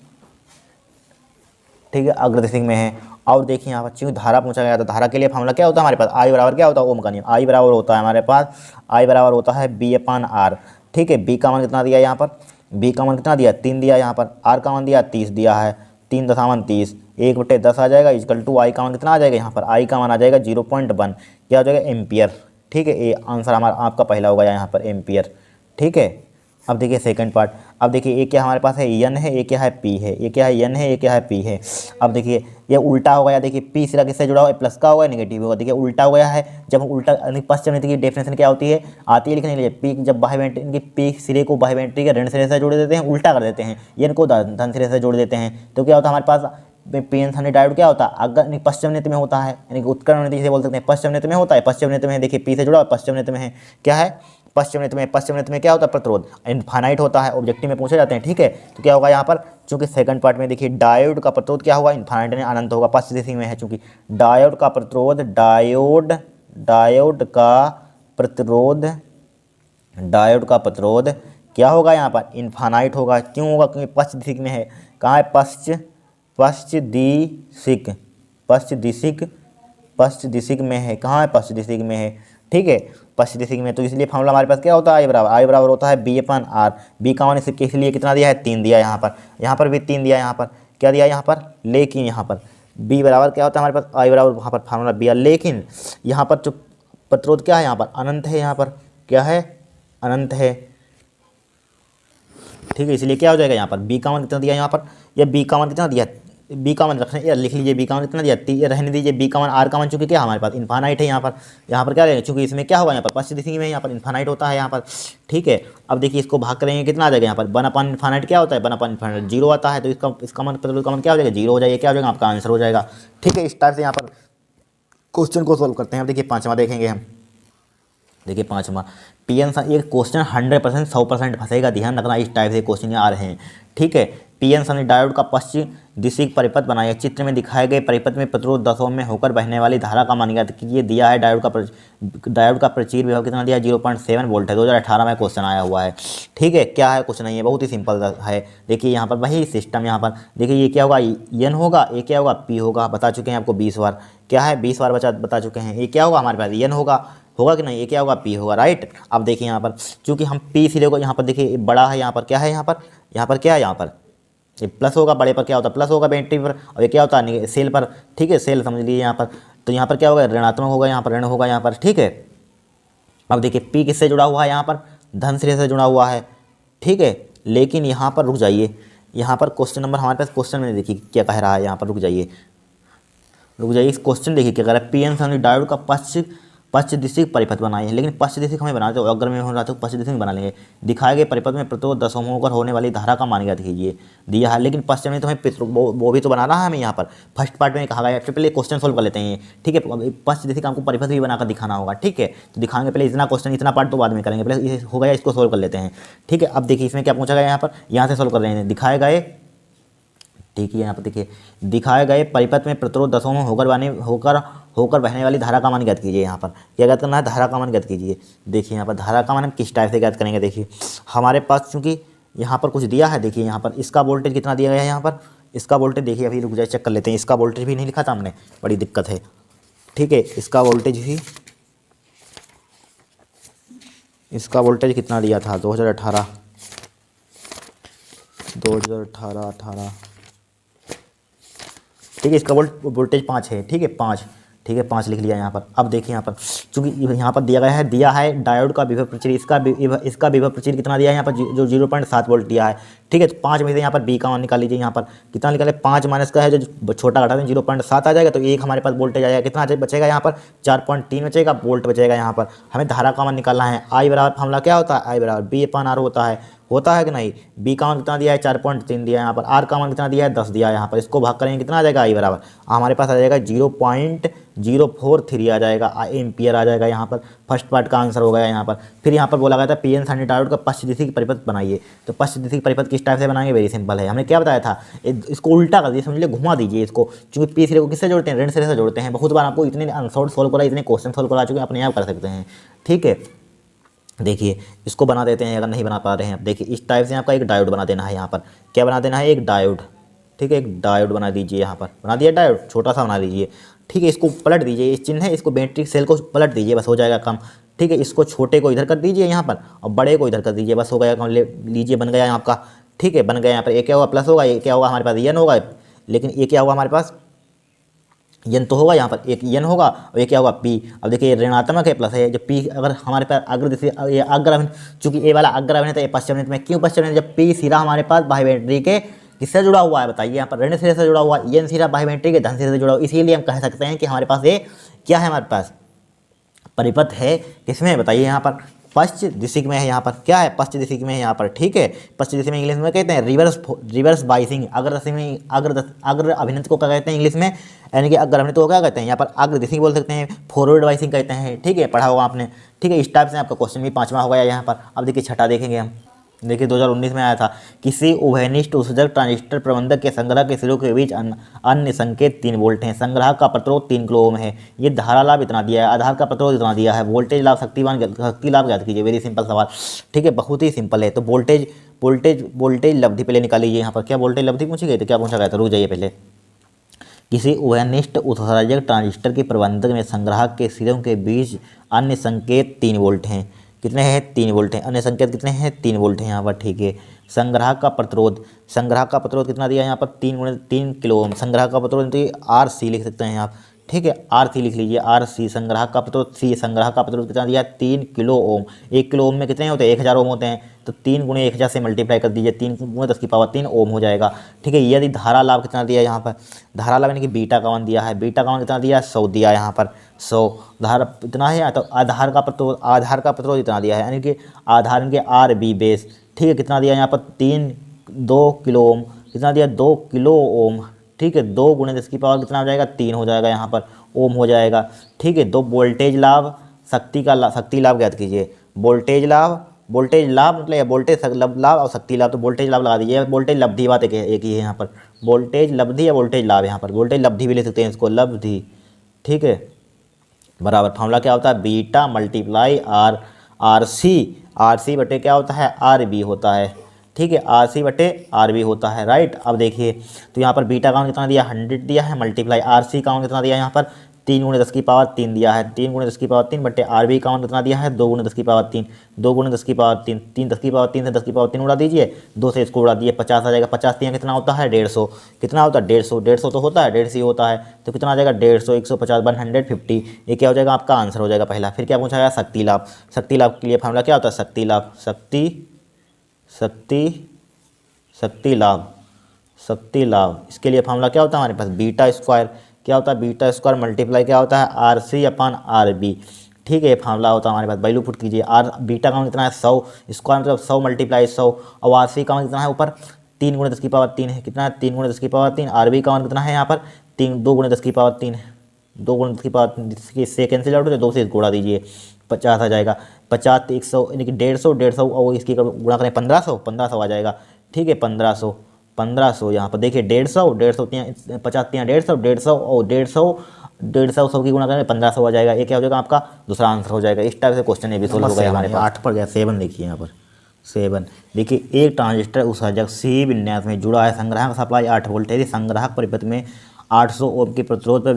ठीक है, अग्र दिशिक में है। और देखिए यहाँ पर चूंकि धारा पूछा गया था, धारा के लिए फॉर्मूला क्या होता है हमारे पास, आई बराबर क्या होता है, ओम का नियम, आई बराबर होता है हमारे पास, आई बराबर होता है बी अपान आर। ठीक है, बी का मान कितना दिया यहाँ पर, बी का मान कितना दिया, 3 दिया यहाँ पर, आर का मान दिया 30 दिया है, 3 दशामलव 30, 1/10 आ जाएगा, इक्वल टू आई का मान कितना आ जाएगा यहाँ पर, आई का मान आ जाएगा 0.1, क्या हो जाएगा, एम्पियर। ठीक है, ये आंसर हमारा आपका पहला होगा यहाँ पर, एम्पियर। ठीक है, अब देखिए सेकंड पार्ट, अब देखिए ये क्या हमारे पास है, एन है, ये क्या है, पी है, ये क्या है, एन है, ये क्या है, पी है। अब देखिए ये उल्टा होगा, या देखिए पी सिरा किससे जुड़ा हुआ है, प्लस का होगा, नेगेटिव होगा। देखिए उल्टा हो गया है, जब हम उल्टा पश्चिम की डेफिनेशन क्या होती है, आती है लिखने के लिए, पी जब बाह्य बैटरी इनकी पी सिरे को बाह्य बैटरी के ऋण सिरे से जोड़ देते हैं, उल्टा कर देते हैं, एन को धन सिरे से जोड़ देते हैं, तो क्या होता है हमारे पास पी एन सन डायोड क्या होता है, अगर पश्चिम नृत्य में होता है, यानी कि उत्कर्ण नृत्य से बोल सकते हैं, पश्चिम नृत्य में होता है, पश्चिम नृत्य में देखिए पी से जुड़ा हुआ पश्चिम नृत्य में है, क्या है, पश्चिम नृत्य में, पश्चिम नृत्य में क्या होता है, प्रतिरोध इनफाइनाइट होता है, ऑब्जेक्टिव में पूछे जाते हैं। ठीक है, तो क्या होगा यहाँ पर, चूंकि सेकंड पार्ट में देखिए डायोड का प्रतिरोध क्या होगा, इनफाइनाइट यानी अनंत होगा, पश्चिम दिशा में है, चूंकि डायोड का प्रतिरोध, डायोड का प्रतिरोध क्या होगा यहाँ पर, इनफाइनाइट होगा। क्यों होगा, क्योंकि पश्चिम दिशा में है। कहाँ है, पश्चिम दिशा में है, कहाँ है, पश्चिम दिशा में है। ठीक है, पश्चिम दिशा में, तो इसलिए फॉर्मूला हमारे पास क्या होता है, आई बराबर होता है बी अपान आर। बी का मान इसलिए कितना दिया है, 3 दिया यहाँ पर भी 3 दिया, यहाँ पर क्या दिया यहाँ पर, लेकिन यहाँ पर बी बराबर क्या होता है हमारे पास, आई बराबर वहाँ पर फॉर्मूला बी, लेकिन यहाँ पर जो प्रतिरोध क्या है, यहाँ पर अनंत है, यहाँ पर क्या है, अनंत है। ठीक है, इसलिए क्या हो जाएगा यहाँ पर, बी का मान कितना दिया यहाँ पर, या बी का मान कितना दिया, बी का मान रखने या लिख लीजिए, बी का मान कितना दिया, ये रहने दीजिए, बी का मान, आर का मान चूंकि क्या हमारे पास इनफाइनाइट है, यहाँ पर क्या लेंगे, चूंकि इसमें क्या होगा, यहाँ पर पश्चिम दिशा में यहाँ पर इनफाइनाइट होता है यहाँ पर। ठीक है, अब देखिए इसको भाग करेंगे कितना आ जाएगा यहाँ पर, 1/इनफाइनाइट क्या होता है, 1/इनफाइनाइट 0 आता है, तो इसका मान प्रतिरोध का मान क्या हो जाएगा, 0 हो जाएगा, क्या हो जाएगा आपका आंसर हो जाएगा। ठीक है, इस टाइप से यहाँ पर क्वेश्चन को सोल्व करते हैं। अब देखिए पाँचवा देखेंगे हम, देखिए पाँचवा पी एन सन, ये क्वेश्चन 100% 100% फंसेगा, ध्यान रखना, इस टाइप से क्वेश्चन आ रहे हैं। ठीक है, पी एन सन डायोड का पश्चिम दिशिक परिपथ बनाइए, चित्र में दिखाए गए परिपथ में प्रतिरोध 10 ओम में होकर बहने वाली धारा का मान ज्ञात कीजिए। दिया है डायोड का प्रचीर विभव कितना दिया, 0.7 वोल्ट है, 2018 में क्वेश्चन आया हुआ है। ठीक है, क्या है, कुछ नहीं है, बहुत ही सिंपल है। देखिए यहाँ पर वही सिस्टम, यहाँ पर देखिए ये क्या होगा, एन होगा, ये क्या होगा, पी होगा, बता चुके हैं आपको 20 बार, क्या है 20 बार बता चुके हैं। ये क्या होगा हमारे पास, एन होगा कि नहीं, ये क्या होगा, पी होगा, राइट। अब देखिए यहाँ पर चूंकि हम पी सिरे को यहाँ पर देखिए बड़ा है, यहाँ पर क्या है, यहाँ पर क्या है, यहाँ पर ये प्लस होगा, बड़े पर क्या होता है, प्लस होगा बैटरी पर, और ये क्या होता है सेल पर। ठीक है, सेल समझ लीजिए यहाँ पर, तो यहाँ पर क्या होगा, ऋणात्मक होगा, यहाँ पर ऋण होगा यहाँ पर। ठीक है, अब देखिए पी किससे जुड़ा हुआ है, यहाँ पर धन सिरे से जुड़ा हुआ है। ठीक है, लेकिन यहाँ पर रुक जाइए, यहाँ पर क्वेश्चन नंबर हमारे पास क्वेश्चन में देखिए क्या कह रहा है, यहाँ पर रुक जाइए इस क्वेश्चन देखिए क्या कह रहा है, पी एन सन डायोड का पश्चिम दिशिक परिपथ बनाई है, लेकिन पश्चिम दिशिक हमें बनाते हो, अगर में हो रहा तो पश्चिम दिशिक में बना लेंगे। दिखाए गए परिपथ में प्रतिरोध 10 ओम होकर होने वाली धारा का मान ज्ञात कीजिए। दिया है, लेकिन पश्चिम में तो हमें वो भी तो बनाना है हमें, यहाँ पर फर्स्ट पार्ट में कहा गया। फिर पहले क्वेश्चन सोल्व कर लेते हैं। ठीक है, पश्चिम दिशिक हमको परिपथ भी बनाकर दिखाना होगा। ठीक है, तो दिखाएंगे पहले इतना क्वेश्चन, इतना पार्ट तो बाद में करेंगे, पहले हो गया इसको सोल्व कर लेते हैं। ठीक है, अब देखिए इसमें क्या पूछा गया, यहाँ पर यहाँ से सोल्व कर रहे हैं। दिखाए गए, ठीक है, यहाँ पर देखिए दिखाए गए परिपथ में प्रतिरोध 10 ओम होकर बहने वाली धारा का मान ज्ञात कीजिए। यहाँ पर क्या ज्ञात करना है, धारा का मान ज्ञात कीजिए। देखिए यहाँ पर धारा का मान हम किस टाइप से ज्ञात करेंगे, देखिए हमारे पास चूंकि यहाँ पर कुछ दिया है, देखिए यहाँ पर इसका वोल्टेज कितना दिया गया है, यहाँ पर इसका वोल्टेज देखिए, अभी रुक जाए चेक कर लेते हैं। इसका वोल्टेज भी नहीं लिखा था हमने, बड़ी दिक्कत है। ठीक है, इसका वोल्टेज कितना दिया था, 2018 ठीक है, इसका वोल्टेज 5 है। ठीक है, 5 लिख लिया यहाँ पर। अब देखिए यहाँ पर चूंकि यहाँ पर दिया है डायोड का विभव प्रचीर, इसका विभव प्रचीर कितना दिया है यहाँ पर, जो 0.7 वोल्ट दिया है। ठीक है, तो 5 में से यहाँ पर बी का मान निकाल लीजिए। यहाँ पर कितना निकाले, 5 माइनस का है जो छोटा घटा दें 0.7 आ जाएगा, तो एक हमारे पास वोल्टेज आएगा, कितना बचेगा यहाँ पर 4.3 बचेगा, वोल्ट बचेगा। यहाँ पर हमें धारा का मान निकालना है। आई बराबर फॉर्मूला क्या होता है, आई बराबर बी अपान आर होता है कि नहीं। बी का मान कितना दिया है, 4.3 दिया है यहाँ पर, आर का मान कितना दिया है, 10 दिया है यहाँ पर। इसको भाग करेंगे कितना आ जाएगा, आई बराबर हमारे पास आ जाएगा 043 आ जाएगा एम्पियर आ जाएगा यहाँ पर। फर्स्ट पार्ट का आंसर हो गया यहाँ पर। फिर यहाँ पर बोला गया था पीएन सारणी डायोड का पश्च दिशा की परिपथ बनाइए। तो पश्च दिशा की परिपथ किस टाइप से बनाएंगे, वेरी सिंपल है। हमने क्या बताया था, इसको उल्टा कर दीजिए, समझ लीजिए घुमा दीजिए इसको, क्योंकि पी सिरे को किससे जोड़ते हैं, ऋण सिरे से जोड़ते हैं। बहुत बार आपको इतने आंसर सोल्व करा, इतने क्वेश्चन सोल्व करा चुके हैं, अपने आप कर सकते हैं। ठीक है, देखिए इसको बना देते हैं अगर नहीं बना पा रहे हैं। देखिए इस टाइप से आपका एक डायोड बना देना है। यहाँ पर क्या बना देना है, एक डायोड। ठीक है, एक डायोड बना दीजिए। यहाँ पर बना दिया डायोड, छोटा सा बना दीजिए। ठीक है, इसको पलट दीजिए, इस चिन्ह है, इसको बैटरी सेल को पलट दीजिए, बस हो जाएगा काम। ठीक है, इसको छोटे को इधर कर दीजिए यहाँ पर, और बड़े को इधर कर दीजिए, बस हो गया काम। ले लीजिए, बन गया आपका। ठीक है, बन गया। यहाँ पर एक क्या होगा, प्लस होगा, ये क्या होगा हमारे पास, एन होगा। लेकिन ये क्या होगा हमारे पास, यन तो होगा, यहाँ पर एक यन होगा, और ये क्या होगा, पी। अब देखिए ऋणात्मक है, प्लस है। जब पी अगर हमारे पास अग्र ये अग्रवन, चूंकि ए वाला अग्रवन है तो ये पश्चिम में, क्यों पश्चिम, जब पी सिरा हमारे पास बाह्य बैटरी के किससे जुड़ा हुआ है, बताइए। यहाँ पर ऋण सिरे से जुड़ा हुआ है, यन सिरा बाह्य बैटरी के धन सिरे से जुड़ा हुआ, इसीलिए हम कह सकते हैं कि हमारे पास ये क्या है, हमारे पास परिपथ है। किसमें बताइए, यहाँ पर पश्च दिशिक में है। यहाँ पर क्या है, पश्च दिशिक में है यहाँ पर। ठीक है, पश्च दिशा में इंग्लिश में कहते हैं रिवर्स बाइसिंग। अग्र दिशा में अग्र अभिनत को क्या कहते हैं इंग्लिश में, यानी कि अग्र अभिनत को क्या कहते हैं, यहाँ पर अग्र दिशिक बोल सकते हैं, फॉरवर्ड बाइसिंग कहते हैं। ठीक है, पढ़ा होगा आपने। ठीक है, इस टाइप से आपका क्वेश्चन भी 5वां हो गया यहाँ पर। अब देखिए छठा देखेंगे हम। देखिए 2019 में आया था, किसी उभयनिष्ठ उत्सर्जक ट्रांजिस्टर प्रबंधक के संग्रह के सिरों के बीच अन्य संकेत 3 वोल्ट हैं। संग्रह का प्रतिरोध 3 किलो ओम है। ये धारा लाभ इतना दिया है, आधार का प्रतिरोध इतना दिया है, वोल्टेज लाभ शक्ति लाभ ज्ञात कीजिए। वेरी सिंपल सवाल। ठीक है, बहुत ही सिंपल है। तो वोल्टेज लब्धि पहले निकाल लीजिए। यहाँ पर क्या वोल्टेज लब्धि पूछी गई, तो क्या पूछा गया था, रुक जाइए पहले। किसी उभयनिष्ठ उत्सर्जक ट्रांजिस्टर के प्रबंधक में संग्राहक के सिरों के बीच अन्य संकेत 3 वोल्ट हैं। कितने हैं, 3 वोल्ट हैं। अन्य संकेत कितने हैं, 3 वोल्ट हैं यहाँ पर। ठीक है, संग्राहक का प्रतिरोध कितना दिया है यहाँ पर, 3 किलो ओम। संग्राहक का प्रतिरोध आर सी लिख सकते हैं आप। ठीक है, आर सी लिख लीजिए, आर सी। संग्राहक का प्रतिरोध सी, संग्राहक का प्रतिरोध कितना दिया है, 3 किलो ओम। 1 किलो ओम में कितने होते हैं, 1000 ओम होते हैं। तो 3 गुणे 1000 से मल्टीप्लाई कर दीजिए, 3 गुणे 10 की पावर 3 ओम हो जाएगा। ठीक है, यदि धारा लाभ कितना दिया है यहाँ पर, धारा लाभ यानी कि बीटा का मान दिया है। बीटा का मान कितना दिया है, 100 दिया है यहाँ पर। 100 धारा इतना है। तो आधार का प्रतिरोध इतना दिया है, यानी कि आधार के आर बी बेस। ठीक है, कितना दिया है यहाँ पर, 2 किलो ओम। कितना दिया, 2 किलो ओम। ठीक है, 2 गुणे 10 की पावर कितना हो जाएगा, 3 हो जाएगा यहाँ पर, ओम हो जाएगा। ठीक है, 2 वोल्टेज लाभ शक्ति लाभ ज्ञात कीजिए। वोल्टेज लाभ मतलब वोल्टेज लाभ और शक्ति लाभ। तो वोल्टेज लाभ लगा दीजिए, वोल्टेज लब्धि बात एक ही है यहाँ पर, वोल्टेज लब्धि या वोल्टेज लाभ। यहाँ पर वोल्टेज लब्धि भी ले सकते हैं इसको, लब्धि। ठीक है, बराबर फार्मूला क्या होता है, बीटा मल्टीप्लाई आर सी बटे क्या होता है, आर बी होता है। ठीक है, आर सी बटे आर बी होता है, राइट। अब देखिए तो यहाँ पर बीटा का मान कितना दिया, 100 दिया है, मल्टीप्लाई आर सी का मान कितना दिया है यहाँ पर, 3 गुणे 10 की पावर 3 दिया है। 3 गुणे 10 की पावर 3 बटे आर बी का मान कितना दिया है, 2 गुणे 10 की पावर 3। 2 गुणे 10 की पावर 3, 3 10 की पावर 3 से 10 की पावर 3 उड़ा दीजिए, 2 से इसको उड़ा दीजिए, 50 आ जाएगा। 50 3 कितना होता है, 150। कितना होता है, 150 तो होता है, 150 होता है। तो कितना आ जाएगा, 150, 150, 150। ये क्या हो जाएगा, आपका आंसर हो जाएगा पहला। फिर क्या पूछा गया, शक्ति लाभ। शक्ति लाभ के लिए फार्मूला क्या होता है, शक्ति लाभ। शक्ति लाभ इसके लिए फार्मूला क्या होता है हमारे पास, बीटा स्क्वायर। क्या होता है, बीटा स्क्वायर मल्टीप्लाई क्या होता है, R C upon R B. ठीक है, ये फार्मूला होता है हमारे पास। वैल्यू पुट कीजिए, आर बीटा का मान कितना है, 100। स्क्वायर मतलब 100 मल्टीप्लाई 100। और आर सी का मान कितना है ऊपर, 3 गुणे 10 की पावर 3 है। कितना है, 3 गुणे 10 की पावर 3। आर बी का मान कितना है यहाँ पर, 2 गुणे 10 की पावर 3 है। 2 गुणे 10 की पावर 3 से कैंसिल आउट हो, 2 से गुणा दीजिए, 50 आ जाएगा। 50 100 यानी कि 150 और इसकी गुणा करें 1500 आ जाएगा। ठीक है, 1500 यहाँ पर देखिए, 150 50 150 और 150 सब की गुणा करें 1500 आ जाएगा। ये क्या हो जाएगा, आपका दूसरा आंसर हो जाएगा। इस टाइप से क्वेश्चन ये भी सोल्व हो गया हमारे पास। 8 पर गया, 7 देखिए यहाँ पर 7। देखिए, एक ट्रांजिस्टर उत्सर्जक सी विन्यास में जुड़ा है, संग्राहक सप्लाई 8 वोल्ट है। संग्राहक परिपथ में 800 ओम के प्रतिरोध पर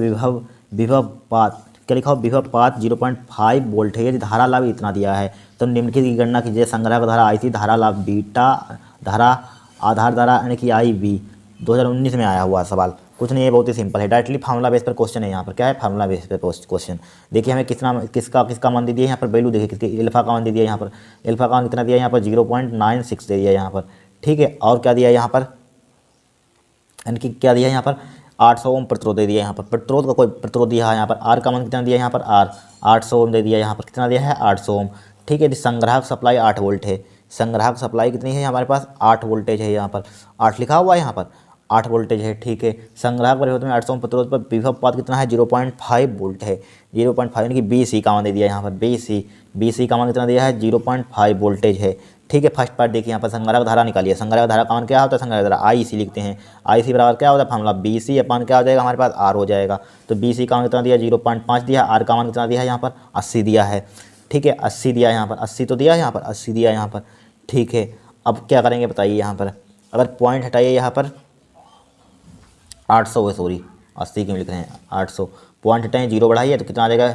विभवपात क्या लिखा हो, विभवपात 0.5 वोल्ट है। यदि धारा लाभ इतना दिया है तो निम्नलिखित की गणना कीजिए। संग्राहक धारा आई सी, धारा लाभ बीटा, धारा आधार धारा यानी कि आई बी। 2019 में आया हुआ सवाल, कुछ नहीं है, बहुत ही सिंपल है। डायरेक्टली फार्मूला बेस पर क्वेश्चन है। यहाँ पर क्या है, फार्मूला बेस पर क्वेश्चन। देखिए हमें किसका मान दे दिया यहाँ पर, वैल्यू देखिए किसकी, एल्फा का मान दे दिया यहाँ पर। एल्फा का मान कितना दिया यहाँ पर, 0.96 दे दिया यहाँ पर। ठीक है, और क्या दिया यहाँ पर, यानी कि क्या दिया यहाँ पर, 800 ओम प्रतिरोध दे दिया यहाँ पर। प्रतिरोध का कोई प्रतिरोध दिया है यहाँ पर। आर का मान कितना दिया यहाँ पर, आर 800 ओम दे दिया यहाँ पर। कितना दिया है, 800 ओम। ठीक है, संग्राहक सप्लाई 8 वोल्ट है। संग्राहक सप्लाई कितनी है हमारे पास, 8 वोल्टेज है यहाँ पर, 8 लिखा हुआ है यहाँ पर। 8 वोल्टेज है, ठीक है। संग्राहक परिवर्तन में 800 ओम प्रतिरोध पर विभवानुपात कितना है, 0.5 वोल्ट है, 0.5 यानी कि BC का मान दे दिया यहाँ पर, BC का मान कितना दिया है, 0.5 वोल्टेज है, ठीक है। फर्स्ट पार्ट देखिए यहाँ पर संग्राहक धारा निकालिए। संग्राहक धारा का मान क्या होता है, संग्राहक धारा IC लिखते हैं, IC बराबर क्या होता है फॉर्मूला, BC अपन क्या हो जाएगा हमारे पास R हो जाएगा। तो BC का मान कितना दिया, 0.5 दिया, R का मान कितना दिया है यहाँ पर 80 दिया है, ठीक है। 80 दिया है यहाँ पर, 80 तो दिया है यहाँ पर, 80 दिया है यहाँ पर, ठीक है। अब क्या करेंगे बताइए, यहाँ पर अगर पॉइंट हटाइए यहाँ पर 800 है, सॉरी 80 क्यों लिख रहे हैं, 800 पॉइंट हटाएं, जीरो बढ़ाइए तो कितना आ जाएगा,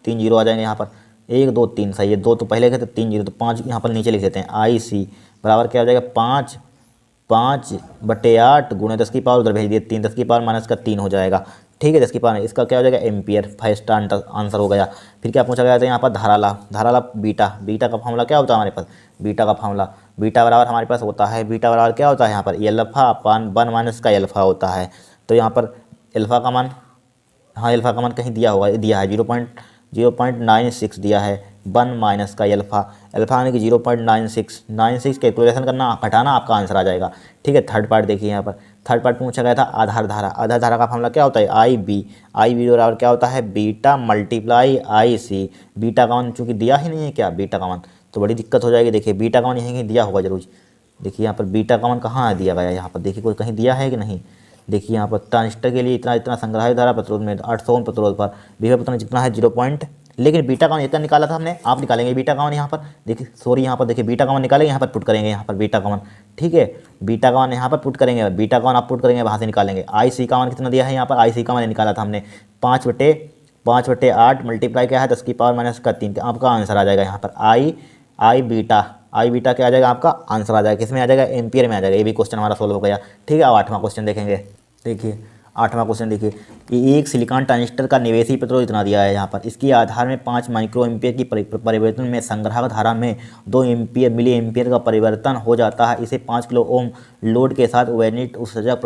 3 जीरो आ जाएंगे यहाँ पर, 1 2 3 सही है, 2 तो पहले के तो 3 जीरो, तो 5 यहाँ पर नीचे लिख देते हैं। IC बराबर क्या हो जाएगा, 5/8 गुणे 10 की पावर उधर भेज दिए 3, 10 की पावर माइनस का 3 हो जाएगा, ठीक है। 10 की पावर इसका क्या हो जाएगा एम्पियर, फर्स्ट आंसर हो गया। फिर क्या पूछा गया था यहाँ पर धारा लाभ बीटा का फॉर्मूला क्या होता है हमारे पास, बीटा का फॉर्मूला, बीटा बराबर हमारे पास होता है, बीटा बराबर क्या होता है यहाँ पर एल्फा अपान 1 माइनस का एल्फा होता है। तो यहाँ पर एल्फा का मान, हाँ एल्फा का मान कहीं दिया होगा, दिया है 0.96 दिया है, 1 माइनस का एल्फा यानी कि 0.96 कैलकुलेशन करना, घटाना, आपका आंसर आ जाएगा, ठीक है। थर्ड पार्ट देखिए यहाँ पर, थर्ड पार्ट पूछा गया था आधार धारा का फॉर्मूला क्या होता है, IB बराबर क्या होता है, बीटा मल्टीप्लाई IC, बीटा का मान चूँकि दिया ही नहीं है क्या बीटा का मान, तो बड़ी दिक्कत हो जाएगी। देखिए बीटा का मान यहीं कहीं दिया होगा जरूर, देखिए यहाँ पर बीटा का मान कहाँ दिया गया, यहाँ पर देखिए कोई कहीं दिया है कि नहीं, देखिए यहाँ पर ट्रांजिस्टर के लिए इतना संग्राहित धारा प्रतिरोध में 800 ओम प्रतिरोध पर विभव पता नहीं जितना है 0. लेकिन बीटा का मान इतना निकाला था हमने, आप निकालेंगे बीटा का मान यहाँ पर, देखिए सॉरी यहाँ पर देखिए बीटा का मान निकालेंगे, यहाँ पर पुट करेंगे यहाँ पर बीटा का मान, ठीक है। बीटा का मान यहाँ पर पुट करेंगे, बीटा का मान आप पुट करेंगे वहाँ से निकालेंगे। IC का मान कितना दिया है यहाँ पर, IC का मान निकाला था हमने 5/8 मल्टीप्लाई क्या है 10 की पावर माइनस का 3, आपका आंसर आ जाएगा यहाँ पर आई बीटा क्या आ जाएगा, आपका आंसर आ जाएगा, किसमें आ जाएगा, एम्पियर में आ जाएगा। ये भी क्वेश्चन हमारा सोल्व हो गया, ठीक है। अब 8वां क्वेश्चन देखेंगे, देखिए 8वां क्वेश्चन देखिए, एक सिलिकॉन ट्रांजिस्टर का निवेशी प्रतिरोध इतना दिया है यहाँ पर, इसके आधार में 5 माइक्रो एम्पियर की परिवर्तन में संग्राहक धारा में 2 मिली एम्पियर का परिवर्तन हो जाता है। इसे 5 किलो ओम लोड के साथ वेनिट उत्सर्जक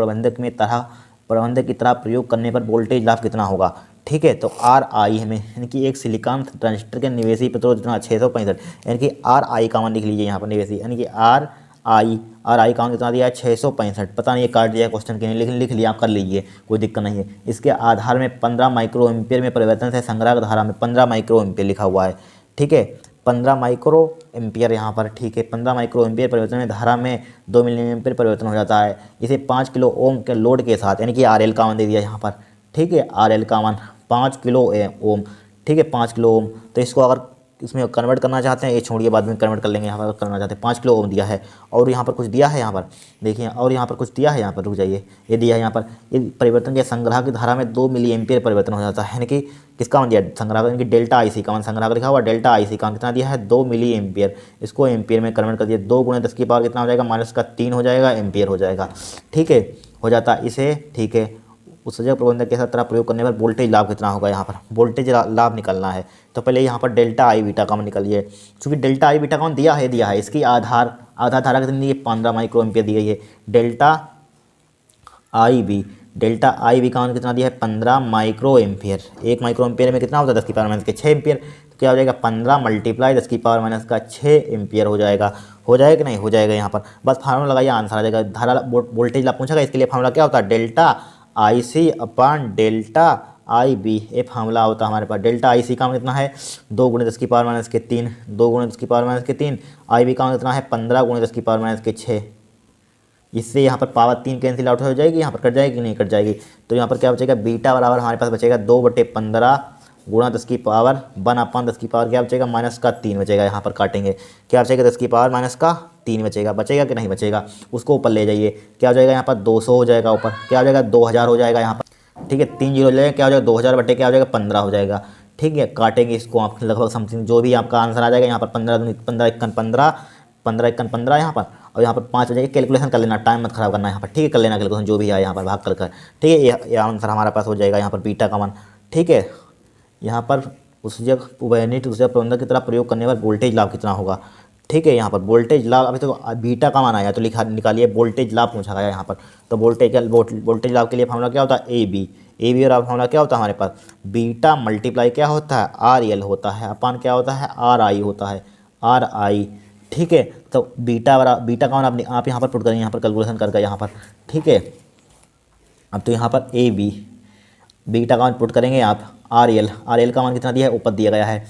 प्रबंधक की तरह प्रयोग करने पर वोल्टेज लाभ कितना होगा, ठीक है। तो RI हमें यानी कि एक सिलिकॉन ट्रांजिस्टर के निवेशी प्रतिरोध इतना 665, यानी कि RI का मान लिख लीजिए यहाँ पर निवेशी, यानी कि RI का मान कितना दिया है 665, पता नहीं ये काट दिया क्वेश्चन के नहीं, लेकिन लिख लिया आप कर लीजिए, कोई दिक्कत नहीं है। इसके आधार में 15 माइक्रो एम्पियर में परिवर्तन से संग्राहक धारा में 15 माइक्रो एम्पियर लिखा हुआ है, ठीक है, 15 माइक्रो एम्पियर यहाँ पर, ठीक है। 15 माइक्रो एम्पियर परिवर्तन में धारा में 2 मिली एम्पियर परिवर्तन हो जाता है। इसे 5 किलो ओम के लोड के साथ, यानी कि RL का मान दे दिया यहाँ पर, ठीक है, RL का मान 5 किलो ओम, ठीक है, 5 किलो ओम। तो इसको अगर इसमें कन्वर्ट करना चाहते हैं, ये छोड़िए बाद में कन्वर्ट कर लेंगे, यहाँ पर करना चाहते हैं 5 किलो ओम दिया है, और यहाँ पर कुछ दिया है यहाँ पर देखिए, और यहाँ पर कुछ दिया है यहाँ पर, रुक जाइए, ये दिया है यहाँ पर, ये परिवर्तन के संग्राहक की धारा में 2 मिली एम्पियर परिवर्तन हो जाता है, यानी कि किसका मान दिया संग्राहक, यानी कि डेल्टा IC का मान, संग्राहक लिखा हुआ डेल्टा IC का मान कितना दिया है 2 मिली एम्पियर, इसको एम्पियर में कन्वर्ट कर दिया, 2 गुणे 10 की पावर कितना हो जाएगा माइनस का 3 हो जाएगा, एम्पियर हो जाएगा, ठीक है, हो जाता है इसे, ठीक है। उत्सर्जक प्रबंधक के साथ तरह प्रयोग करने पर वोल्टेज लाभ कितना होगा, यहाँ पर वोल्टेज लाभ निकालना है। तो पहले यहाँ पर डेल्टा I बीटा का मान निकालिए, क्योंकि डेल्टा I बीटा का मान दिया है, इसकी आधार धारा कितनी दी है 15 माइक्रो एम्पियर दी गई है। डेल्टा I B का मान कितना दिया है 15 माइक्रो एम्पियर, 1 माइक्रो एम्पियर में कितना होता है 10 की पावर माइनस के 6 एम्पियर, तो क्या हो जाएगा 15 मल्टीप्लाई 10 की पावर माइनस का 6 एम्पियर हो जाएगा कि नहीं हो जाएगा। यहाँ पर बस फार्मूला लगाइए, आंसर आ जाएगा। धारा वोल्टेज लाभ पूछा गया, इसके लिए फार्मूला क्या होता है, डेल्टा IC अपान डेल्टा IB, ये फार्मूला होता है हमारे पास। डेल्टा IC का मान कितना है 2 गुणे 10 की पावर माइनस के 3, 2 गुणे 10 की पावर माइनस के 3, IB का मान कितना है 15 गुणे 10 की पावर माइनस के 6। इससे यहाँ पर पावर 3 कैंसिल आउट हो जाएगी, यहाँ पर कट जाएगी नहीं कट जाएगी, तो यहाँ पर क्या बचेगा बीटा बराबर हमारे पास बचेगा 2/15 गुणा 10 की पावर 1 अपान 10 की पावर क्या बचेगा माइनस का 3 बचेगा। यहाँ पर काटेंगे क्या बचेगा 10 की पावर माइनस का 3 बचेगा कि नहीं बचेगा, उसको ऊपर ले जाइए, क्या हो जाएगा यहाँ पर 200 हो जाएगा, ऊपर क्या हो जाएगा 2000 हो जाएगा यहाँ पर, ठीक है, 3 जीरो ले जाएगा, क्या हो जाएगा 2000 बटे क्या हो जाएगा 15 हो जाएगा, ठीक है। काटेंगे इसको आप लगभग समथिंग जो भी आपका आंसर आ जाएगा, यहाँ पर 15 एकन 15 यहाँ पर, और यहाँ पर 5 हो जाएगा। कैलकुलेशन कर लेना, टाइम मत खराब करना यहाँ पर, ठीक है, कर लेना कैलकुलेशन जो भी आए यहाँ पर भाग कर, ठीक है। ये आंसर हमारे पास हो जाएगा यहाँ पर बीटा का मान, ठीक है। यहाँ पर उत्सर्जक प्रबंधक की तरह प्रयोग करने पर वोल्टेज लाभ कितना होगा, ठीक है। यहाँ पर वोल्टेज लाभ, अभी तो बीटा का मान आया तो निकालिए वोल्टेज लाभ पूछा गया यहाँ पर, तो वोल्टेज लाभ के लिए फार्मूला क्या होता है AB और फार्मूला क्या होता है हमारे पास, बीटा मल्टीप्लाई क्या होता है RL होता है, अपान क्या होता है RI होता है, RI, ठीक है। तो बीटा का मान आप यहाँ पर पुट करेंगे, यहाँ पर कैलकुलेशन करके यहाँ पर, ठीक है। अब तो यहाँ पर ए बी बीटा का मान पुट करेंगे आप। आर एल का मान कितना दिया है, ऊपर दिया गया है।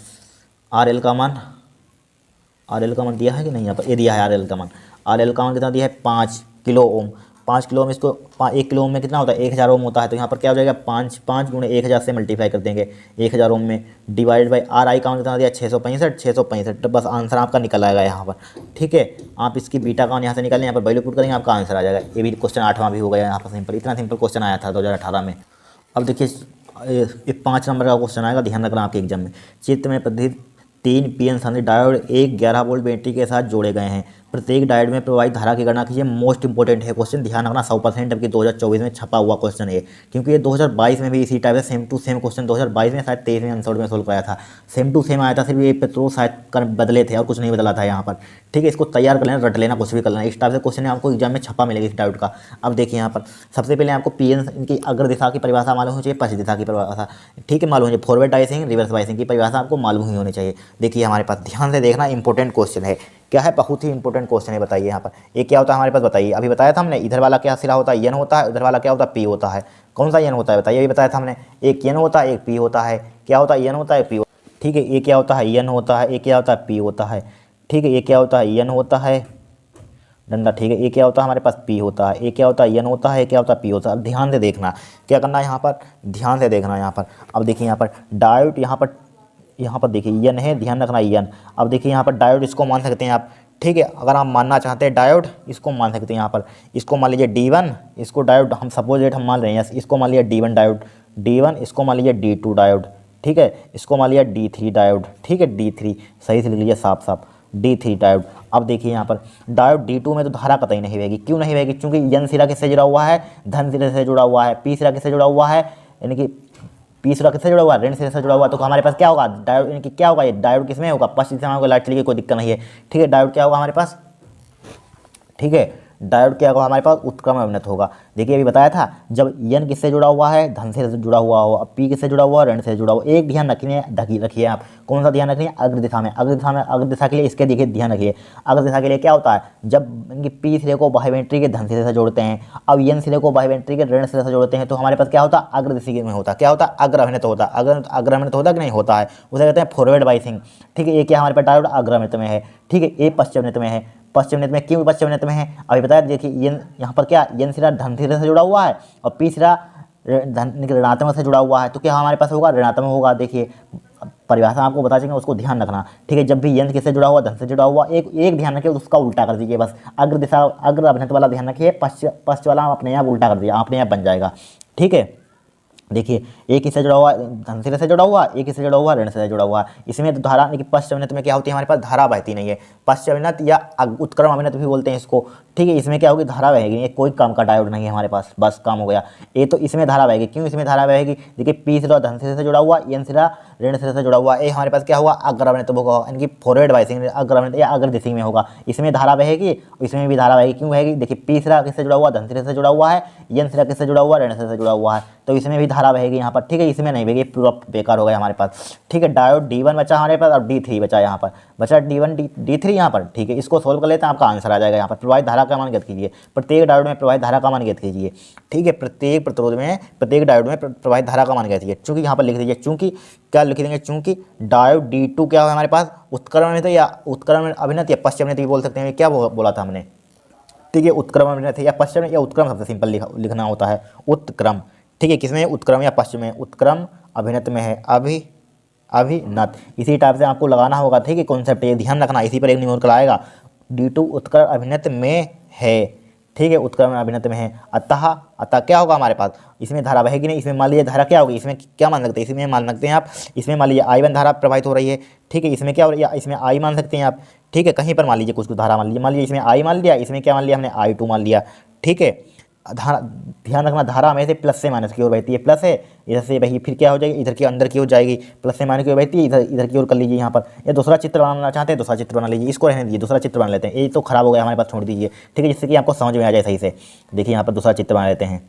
आर एल का मान दिया है कि नहीं, यहाँ पर ये दिया है आर एल का मान कितना दिया है, 5 किलो ओम। 5 किलो ओम, इसको 1 किलो ओम में कितना होता है, 1000 ओम होता है। तो यहाँ पर क्या हो जाएगा, 5 गुणे 1000 से मल्टीप्लाई कर देंगे 1000 ओम में, डिवाइड बाई आर आई का मान कितना दिया, 665। तो बस आंसर आपका निकल आएगा यहाँ पर। ठीक है, आप इसकी बीटा का मान यहाँ से निकालें, यहाँ पर वैल्यू पुट करेंगे, आपका आंसर आ जाएगा। ये भी क्वेश्चन 8वां भी हो गया यहाँ पर सिंपल, इतना सिंपल क्वेश्चन आया था 2018 में। अब देखिए ये 5 नंबर का क्वेश्चन आएगा, ध्यान रखना आपके एग्जाम में। चित्र में प्रदर्शित 3 पीएन संधारित्र डायोड एक 11 वोल्ट बैटरी के साथ जोड़े गए हैं। प्रत्येक डायोड में प्रवाहित धारा की गणना कीजिए। मोस्ट इंपॉर्टेंट है क्वेश्चन, ध्यान रखना 100% जबकि 2024 में छपा हुआ क्वेश्चन है, क्योंकि ये 2022 में भी इसी टाइप से सेम टू सेम क्वेश्चन 2022 में शायद 23 में अनसॉल्व में सोल्व कराया था। सेम टू सेम आया था, सिर्फ ये पेट्रो शायद कर बदले थे और कुछ नहीं बदला था यहाँ पर। ठीक है, इसको तैयार कर लेना, रट लेना, कुछ भी कर लेना। इस टाइप से क्वेश्चन आपको एग्जाम में छपा मिलेगा इस डायोड का। अब देखिए यहाँ पर सबसे पहले आपको पीएन की अग्र दिशा की परिभाषा मालूम होनी चाहिए, पश्चिम दिशा की परिभाषा, ठीक है, मालूम होनी चाहिए। फॉरवर्ड बाइसिंग, रिवर्स बाइसिंग की परिभाषा आपको मालूम ही होनी चाहिए। देखिए हमारे पास ध्यान से देखना, इंपॉर्टेंट क्वेश्चन है। क्या है, बहुत ही इंपॉर्टेंट क्वेश्चन है। बताइए यहाँ पर ये क्या होता है हमारे पास, बताइए। अभी बताया था हमने, इधर वाला क्या सिरा होता है, एन होता है, उधर वाला क्या होता है, पी होता है। कौन सा एन होता है बताइए, अभी बताया था हमने, एक एन होता है, एक पी होता है। क्या होता है, एन होता है, पी। ठीक है, ये क्या होता है, एन होता है, ये क्या होता है, पी होता है। ठीक है, ये क्या होता है, एन होता है डंडा। ठीक है, ये क्या होता है हमारे पास, पी होता है। ये क्या होता है, एन होता है, क्या होता है, पी होता है। अब ध्यान से देखना क्या करना है यहाँ पर, ध्यान से देखना यहाँ पर। अब देखिए यहाँ पर डायोड, यहाँ पर देखिए एन है, ध्यान रखना एन। अब देखिए यहाँ पर डायोड इसको मान सकते हैं आप। ठीक है, अगर आप मानना चाहते हैं डायोड, इसको मान सकते हैं यहाँ पर। इसको मान लीजिए D1, इसको डायोड हम सपोज डेट हम मान रहे हैं, इसको मान लिया D1 डायोड, D1, इसको मान लीजिए D2 डायोड। ठीक है, इसको मान लिया D3 डायोड। ठीक है, D3 सही से लिख लीजिए साफ साफ, D3 डायोड। अब देखिए यहाँ पर डायोड D2 में तो धारा कतई नहीं बहेगी। क्यों नहीं बहेगी, क्योंकि एन सिरा किससे जुड़ा हुआ है, धन सिरे से जुड़ा हुआ है। पी सिरा किससे जुड़ा हुआ है, यानी कि पी सिरा किससे जुड़ा हुआ है, ऋण सिरे से जुड़ा हुआ है। तो हमारे पास क्या होगा, डायोड यानी कि क्या होगा, ये डायोड किसमें होगा, पश्चिम दिशा में होगा। लाइट चली, कोई दिक्कत नहीं है। ठीक है, डायोड क्या होगा हमारे पास, ठीक है, डायोड क्या होगा हमारे पास, उत्क्रम अभिनत होगा। देखिए अभी बताया था, जब एन किससे जुड़ा हुआ है, धन से जुड़ा हुआ हो, अब पी किससे जुड़ा हुआ है, ऋण से जुड़ा हुआ। एक ध्यान रखिए आप, कौन सा ध्यान रखिए, अग्र दिशा में। अग्र दिशा के लिए इसके देखिए ध्यान रखिए, अग्र दिशा के लिए क्या होता है, जब इनकी पी सिरे को बाह्य बैटरी के धन सिरे से जोड़ते हैं, अब एन सिरे को बाह्य बैटरी के ऋण सिरे से जोड़ते हैं, तो हमारे पास क्या होता है, अग्र दिशा में होता है। क्या होता है, अग्र अभिनत होता है। अग्र अभिनत होता कि नहीं होता है, उसे कहते हैं फॉरवर्ड बाइसिंग। ठीक है, ये क्या हमारे पास डायोड अग्र अभिनत में है। ठीक है, ये पश्चिम अभिनत में है। पश्चिम अभिनत में क्यों पश्चिम अभिनत में है, अभी बताया। देखिए यहाँ पर क्या, एन सिरा धन सिरे से जुड़ा हुआ है और पी सिरा ऋणात्मक से जुड़ा हुआ है, तो क्या हमारे पास होगा, ऋणात्मक होगा। देखिए परिभाषा आपको बता देंगे, उसको ध्यान रखना। ठीक है, जब भी यंत्र किससे जुड़ा हुआ, धन से जुड़ा हुआ, एक ध्यान रखिए, उसका उल्टा कर दीजिए बस। अग्र दिशा, अग्र अभिनत वाला ध्यान रखिए, पश्च वाला अपने आप उल्टा कर दिया, अपने आप बन जाएगा। ठीक है, देखिए एक किससे जुड़ा हुआ, धन सिरे से जुड़ा हुआ, एक किससे जुड़ा हुआ, ऋण से जुड़ा हुआ। इसमें तो धारा, लेकिन पश्च अभिनत में क्या होती है हमारे पास, धारा बहती नहीं है। पश्च अभिनत या उत्क्रम अभिनत भी बोलते हैं इसको। ठीक है, इसमें क्या होगी, धारा बहेगी नहीं, कोई काम का डायोड नहीं है हमारे पास, बस काम हो गया। ये तो इसमें धारा बहेगी। क्यों इसमें धारा बहेगी, देखिए पी सिरा धन सिरे से जुड़ा हुआ, एन सिरा ऋण सिरे से जुड़ा हुआ। ये हमारे पास क्या हुआ, अग्र अभिनत होगा, इनकी फॉरवर्ड बाइसिंग, अग्र अभिनत या अग्र दिशा में होगा। इसमें धारा बहेगी, इसमें भी धारा बहेगी। क्यों बहेगी, देखिए पी सिरा किससे जुड़ा हुआ, धन सिरे से जुड़ा हुआ है, एन सिरा किससे जुड़ा हुआ, ऋण सिरे से जुड़ा हुआ है, तो इसमें भी धारा बहेगी यहाँ पर। ठीक है, इसमें नहीं बहेगी, पूरा बेकार हो गया हमारे पास। ठीक है, डायोड D1 बचा हमारे पास और D3 बचा, यहाँ पर बचा D1 D3 यहाँ पर। ठीक है, इसको सोल्व कर लेते हैं, आपका आंसर आ जाएगा। यहाँ पर प्रवाहित धारा का मान ज्ञात कीजिए, प्रत्येक डायोड में प्रवाहित धारा का मान ज्ञात कीजिए। ठीक है, प्रत्येक प्रतिरोध में, प्रत्येक डायोड में प्रवाहित धारा का मान ज्ञात कीजिए। चूंकि यहाँ पर लिख दीजिए, चूंकि क्या लिख देंगे, चूंकि डायोड D2 क्या है हमारे पास, उत्क्रम अभिनत या उत्क्रम अभिनत या पश्चिम अभिनत भी बोल सकते हैं। क्या बोला था हमने, ठीक है, उत्क्रम अभिनत या पश्चिम या उत्क्रम, सबसे सिंपल लिखना होता है उत्क्रम। ठीक है, किसमें, उत्क्रम या पश्चिम में, उत्क्रम अभिनत में है, अभिनत इसी टाइप से आपको लगाना होगा। ठीक है, कॉन्सेप्ट ये ध्यान रखना, इसी पर एक न्यूमेरिकल आएगा। D2 उत्क्रम अभिनत में है। ठीक है, उत्क्रम अभिनत में है, अतः क्या होगा हमारे पास, इसमें धारा बहेगी नहीं। इसमें मान लीजिए धारा क्या होगी, इसमें क्या मान सकते हैं, इसमें मान सकते हैं आप, इसमें मान लीजिए I1 धारा प्रवाहित हो रही है। ठीक है, इसमें क्या हो रही है, इसमें I मान सकते हैं आप। ठीक है, कहीं पर मान लीजिए कुछ धारा मान लीजिए इसमें I मान लिया, इसमें क्या मान लिया हमने, I2 मान लिया। ठीक है, धारा ध्यान रखना, धारा हमें से प्लस से माइनस की ओर बहती है। प्लस है इधर से बही, फिर क्या हो जाएगी, इधर की अंदर की ओर जाएगी, प्लस से माइनस की ओर बहती है, इधर की ओर कर लीजिए यहाँ पर। ये दूसरा चित्र बनाना चाहते हैं, दूसरा चित्र बना लीजिए, इसको रहने दीजिए, दूसरा चित्र बना लेते हैं। ये तो खराब हो गया हमारे पास, छोड़ दीजिए। ठीक है, जिससे कि आपको समझ में आ जाए सही से। देखिए यहाँ पर दूसरा चित्र बना लेते हैं।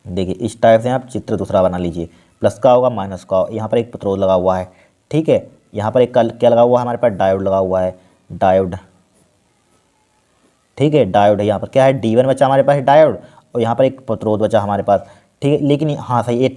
देखिए इस टाइप से आप चित्र दूसरा बना लीजिए, प्लस का होगा, माइनस का, यहाँ पर एक प्रतिरोध लगा हुआ है। ठीक है, यहाँ पर एक क्या लगा हुआ है हमारे पास, डायोड लगा हुआ है, डायोड। ठीक है, डायोड है, यहाँ पर क्या है, D1 बचा हमारे पास डायोड, और यहाँ पर एक प्रतिरोध बचा हमारे पास, ठीक है। लेकिन हाँ सही, ये